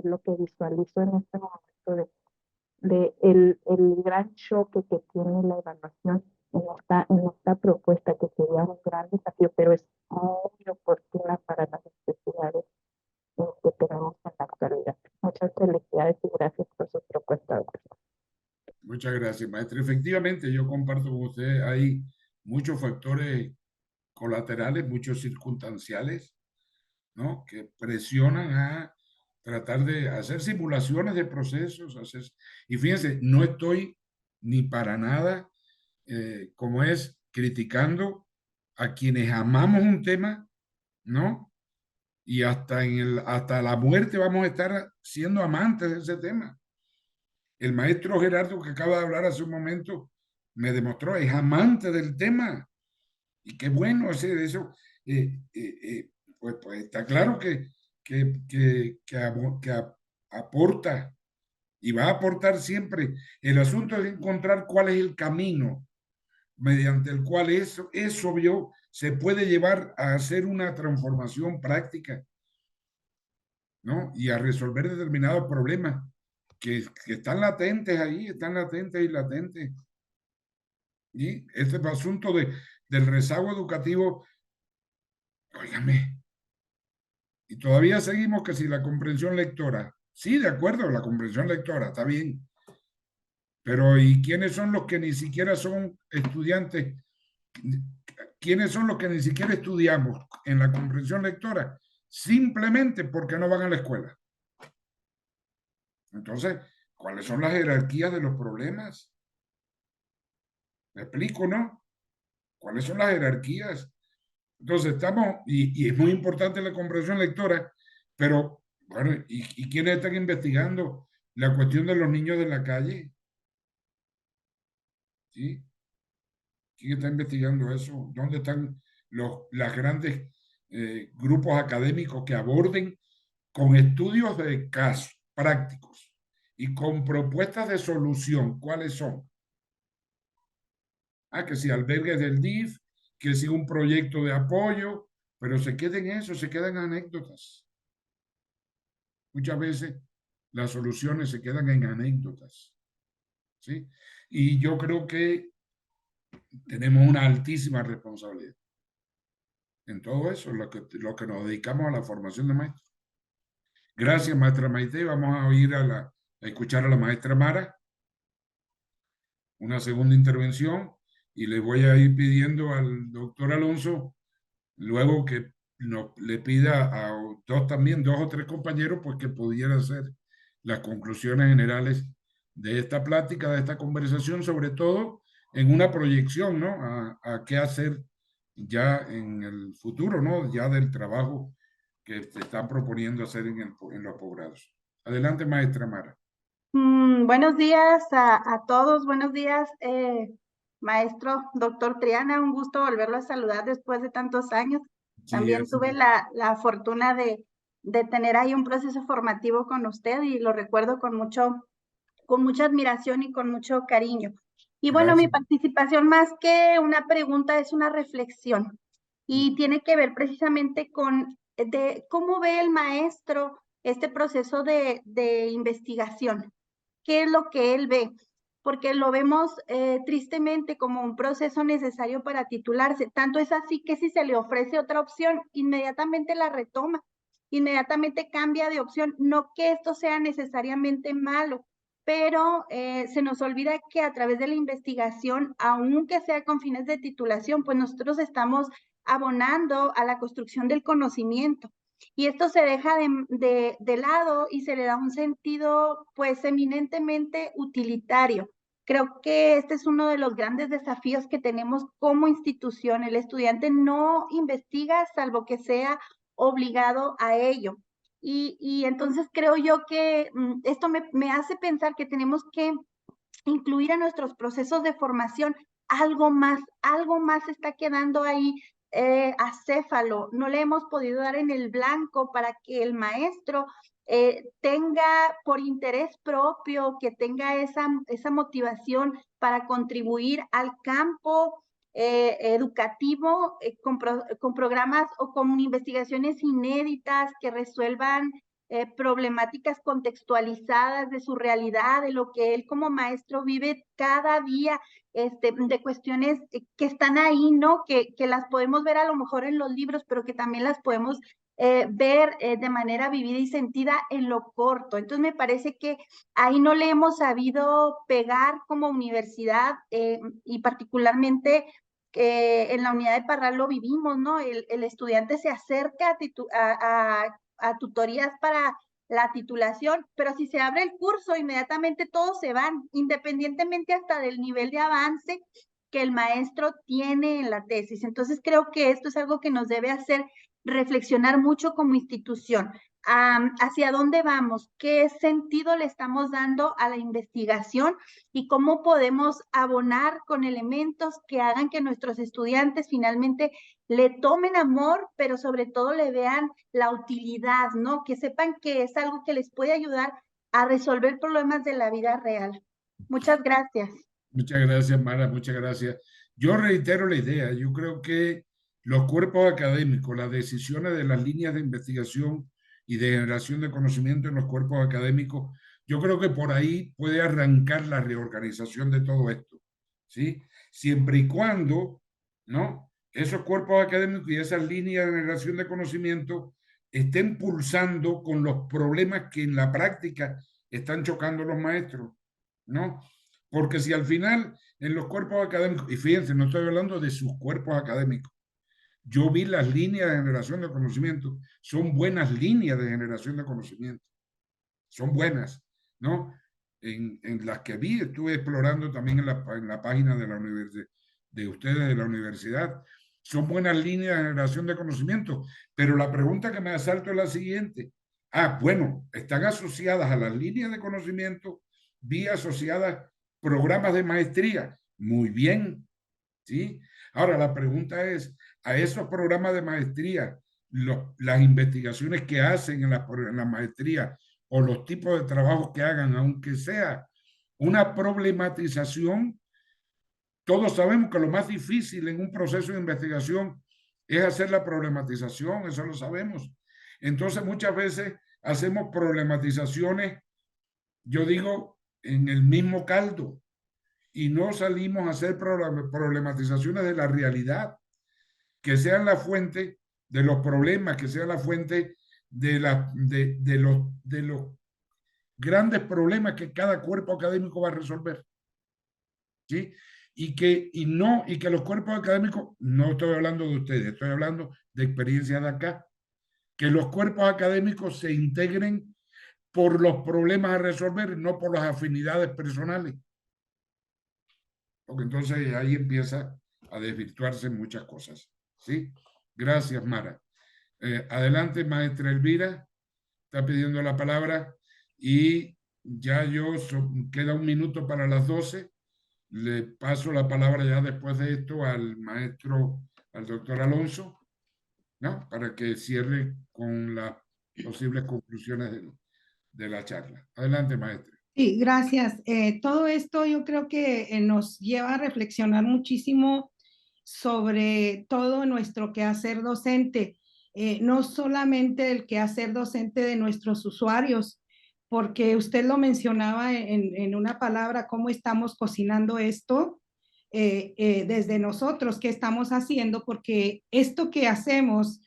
lo que visualizo en este momento de el gran choque que tiene la evaluación en esta propuesta, que sería un gran desafío, pero es muy oportuna para las necesidades que tenemos en la actualidad. Muchas felicidades y gracias por su propuesta. Muchas gracias, maestra. Efectivamente, yo comparto con usted, hay muchos factores colaterales, muchos circunstanciales, ¿no? Que presionan a tratar de hacer simulaciones de procesos. Y fíjense, no estoy ni para nada, como es, criticando a quienes amamos un tema, ¿no? Y hasta la muerte vamos a estar siendo amantes de ese tema. El maestro Gerardo, que acaba de hablar hace un momento, me demostró, es amante del tema. Y qué bueno hacer eso. Pues está claro que aporta y va a aportar siempre. El asunto es encontrar cuál es el camino mediante el cual eso obvio se puede llevar a hacer una transformación práctica, ¿no? Y a resolver determinados problemas que están latentes ahí, están latentes y latentes. Y este asunto del rezago educativo, óigame, y todavía seguimos que si la comprensión lectora, sí, de acuerdo, la comprensión lectora, está bien, pero ¿y quiénes son los que ni siquiera son estudiantes? ¿Quiénes son los que ni siquiera estudiamos en la comprensión lectora? Simplemente porque no van a la escuela. Entonces, ¿cuáles son las jerarquías de los problemas? ¿Me explico, no? ¿Cuáles son las jerarquías? Entonces, y es muy importante la comprensión lectora, pero, bueno, ¿y quiénes están investigando la cuestión de los niños de la calle? ¿Sí? ¿Quién está investigando eso? ¿Dónde están los grandes grupos académicos que aborden con estudios de casos prácticos y con propuestas de solución? ¿Cuáles son? Que si albergues del DIF, que si un proyecto de apoyo, pero se queden eso, se quedan anécdotas. Muchas veces las soluciones se quedan en anécdotas. ¿Sí? Y yo creo que tenemos una altísima responsabilidad en todo eso, lo que nos dedicamos a la formación de maestros. Gracias, maestra Maite. Vamos a oír a escuchar a la maestra Mara, una segunda intervención, y le voy a ir pidiendo al doctor Alonso, luego que le pida a dos o tres compañeros, pues que pudieran hacer las conclusiones generales de esta plática, de esta conversación, sobre todo en una proyección, ¿no? A qué hacer ya en el futuro, ¿no? Ya del trabajo que se están proponiendo hacer en los posgrados. Adelante, maestra Mara. Buenos días a todos, buenos días, maestro doctor Triana, un gusto volverlo a saludar después de tantos años. También tuve la fortuna de tener ahí un proceso formativo con usted y lo recuerdo con mucha admiración y con mucho cariño. Y bueno, mi participación más que una pregunta es una reflexión y tiene que ver precisamente con cómo ve el maestro este proceso de investigación. ¿Qué es lo que él ve? Porque lo vemos tristemente como un proceso necesario para titularse. Tanto es así que si se le ofrece otra opción, inmediatamente la retoma, inmediatamente cambia de opción. No que esto sea necesariamente malo, pero se nos olvida que a través de la investigación, aunque sea con fines de titulación, pues nosotros estamos abonando a la construcción del conocimiento. Y esto se deja de lado y se le da un sentido pues eminentemente utilitario. Creo que este es uno de los grandes desafíos que tenemos como institución. El estudiante no investiga salvo que sea obligado a ello. Y entonces creo yo que esto me hace pensar que tenemos que incluir en nuestros procesos de formación algo más está quedando ahí acéfalo, no le hemos podido dar en el blanco para que el maestro tenga por interés propio, que tenga esa motivación para contribuir al campo educativo con programas o con investigaciones inéditas que resuelvan problemáticas contextualizadas de su realidad, de lo que él como maestro vive cada día, de cuestiones que están ahí, ¿no? Que las podemos ver a lo mejor en los libros, pero que también las podemos ver de manera vivida y sentida en lo corto. Entonces me parece que ahí no le hemos sabido pegar como universidad y particularmente en la unidad de Parral lo vivimos, ¿no? El estudiante se acerca a tutorías para la titulación, pero si se abre el curso, inmediatamente todos se van, independientemente hasta del nivel de avance que el maestro tiene en la tesis. Entonces creo que esto es algo que nos debe hacer reflexionar mucho como institución. Hacia dónde vamos, qué sentido le estamos dando a la investigación y cómo podemos abonar con elementos que hagan que nuestros estudiantes finalmente le tomen amor, pero sobre todo le vean la utilidad, ¿no? Que sepan que es algo que les puede ayudar a resolver problemas de la vida real. Muchas gracias. Muchas gracias, Mara, muchas gracias. Yo reitero la idea, yo creo que los cuerpos académicos, las decisiones de las líneas de investigación y de generación de conocimiento en los cuerpos académicos, yo creo que por ahí puede arrancar la reorganización de todo esto, ¿sí? Siempre y cuando, ¿no?, esos cuerpos académicos y esas líneas de generación de conocimiento estén pulsando con los problemas que en la práctica están chocando los maestros, ¿no? Porque si al final en los cuerpos académicos, y fíjense, no estoy hablando de sus cuerpos académicos, yo vi las líneas de generación de conocimiento, son buenas líneas de generación de conocimiento, son buenas, ¿no? En las que vi, estuve explorando también en la página de la universidad, de ustedes de la universidad, son buenas líneas de generación de conocimiento, pero la pregunta que me asalto es la siguiente. Bueno, están asociadas a las líneas de conocimiento, vi asociadas programas de maestría. Muy bien, ¿sí? Ahora, la pregunta es, a esos programas de maestría, las investigaciones que hacen en la maestría o los tipos de trabajos que hagan, aunque sea una problematización, todos sabemos que lo más difícil en un proceso de investigación es hacer la problematización, eso lo sabemos. Entonces, muchas veces hacemos problematizaciones, yo digo, en el mismo caldo, y no salimos a hacer problematizaciones de la realidad, que sean la fuente de los problemas, que sean la fuente de los grandes problemas que cada cuerpo académico va a resolver, ¿sí? Y que los cuerpos académicos, no estoy hablando de ustedes, estoy hablando de experiencias de acá, que los cuerpos académicos se integren por los problemas a resolver, no por las afinidades personales. Porque entonces ahí empieza a desvirtuarse muchas cosas, ¿sí? Gracias, Mara. Adelante, maestra Elvira, está pidiendo la palabra y ya queda un minuto para las 12. Le paso la palabra ya después de esto al maestro, al doctor Alonso, ¿no?, para que cierre con las posibles conclusiones de la charla. Adelante, maestra. Sí, gracias. Todo esto yo creo que nos lleva a reflexionar muchísimo sobre todo nuestro quehacer docente, no solamente el quehacer docente de nuestros usuarios, porque usted lo mencionaba en una palabra, cómo estamos cocinando esto desde nosotros, qué estamos haciendo, porque esto que hacemos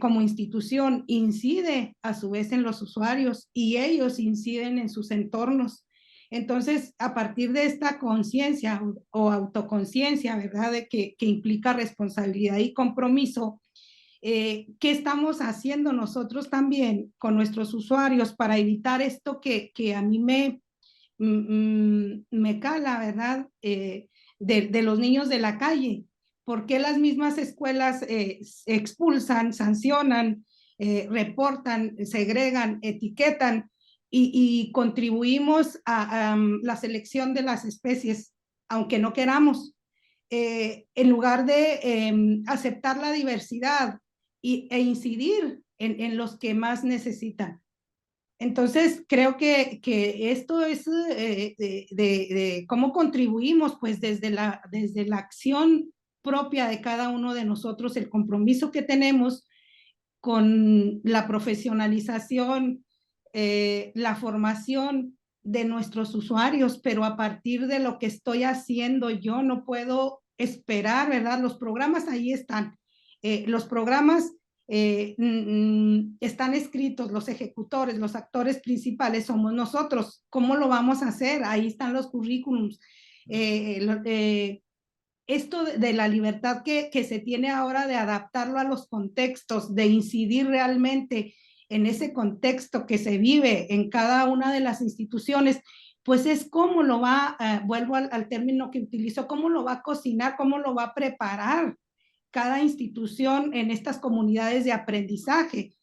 como institución incide a su vez en los usuarios y ellos inciden en sus entornos. Entonces, a partir de esta conciencia o autoconciencia, ¿verdad?, de que implica responsabilidad y compromiso, ¿qué estamos haciendo nosotros también con nuestros usuarios para evitar esto que a mí me cala, ¿verdad?, de los niños de la calle? ¿Por qué las mismas escuelas expulsan, sancionan, reportan, segregan, etiquetan y contribuimos a la selección de las especies, aunque no queramos? En lugar de aceptar la diversidad e incidir en los que más necesitan. Entonces, creo que esto es de cómo contribuimos, pues desde la acción propia de cada uno de nosotros, el compromiso que tenemos con la profesionalización, la formación de nuestros usuarios, pero a partir de lo que estoy haciendo yo no puedo esperar, ¿verdad? Los programas ahí están. Los programas están escritos, los ejecutores, los actores principales somos nosotros. ¿Cómo lo vamos a hacer? Ahí están los currículums. Esto de la libertad que se tiene ahora de adaptarlo a los contextos, de incidir realmente en ese contexto que se vive en cada una de las instituciones, pues es cómo lo va, vuelvo al término que utilizo, cómo lo va a cocinar, cómo lo va a preparar cada institución en estas comunidades de aprendizaje,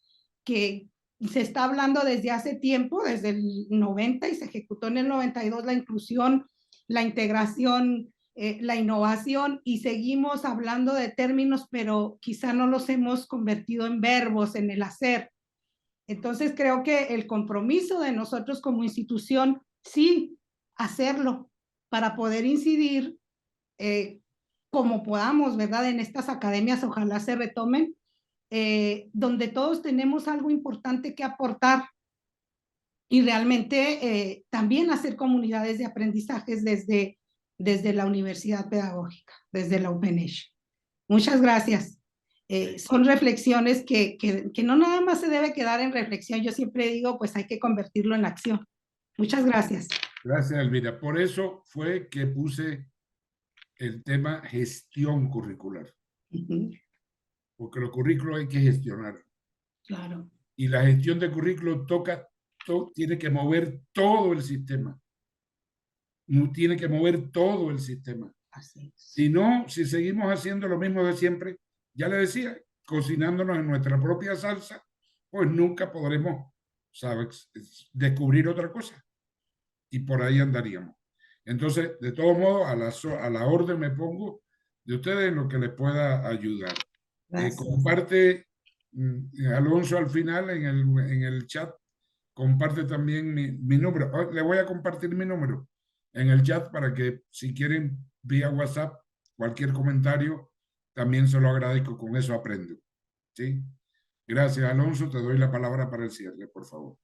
que se está hablando desde hace tiempo, desde el 90, y se ejecutó en el 92 la inclusión, la integración, la innovación, y seguimos hablando de términos, pero quizá no los hemos convertido en verbos, en el hacer. Entonces creo que el compromiso de nosotros como institución, sí, hacerlo para poder incidir como podamos, ¿verdad? En estas academias ojalá se retomen, donde todos tenemos algo importante que aportar y realmente también hacer comunidades de aprendizajes desde la universidad pedagógica, desde la UPNESH. Muchas gracias. Son reflexiones que no nada más se debe quedar en reflexión. Yo siempre digo, pues hay que convertirlo en acción. Muchas gracias. Gracias, Elvira. Por eso fue que puse el tema gestión curricular. Porque los currículos hay que gestionar. Claro. Y la gestión de currículos tiene que mover todo el sistema. Tiene que mover todo el sistema. Así es. Si no, si seguimos haciendo lo mismo de siempre, ya le decía, cocinándonos en nuestra propia salsa, pues nunca podremos, ¿sabes?, descubrir otra cosa. Y por ahí andaríamos. Entonces, de todos modos, a la orden me pongo de ustedes en lo que les pueda ayudar. Comparte, Alonso, al final en el chat, comparte también mi número. Le voy a compartir mi número en el chat para que si quieren vía WhatsApp, cualquier comentario, también se lo agradezco, con eso aprendo. ¿Sí? Gracias, Alonso. Te doy la palabra para el cierre, por favor.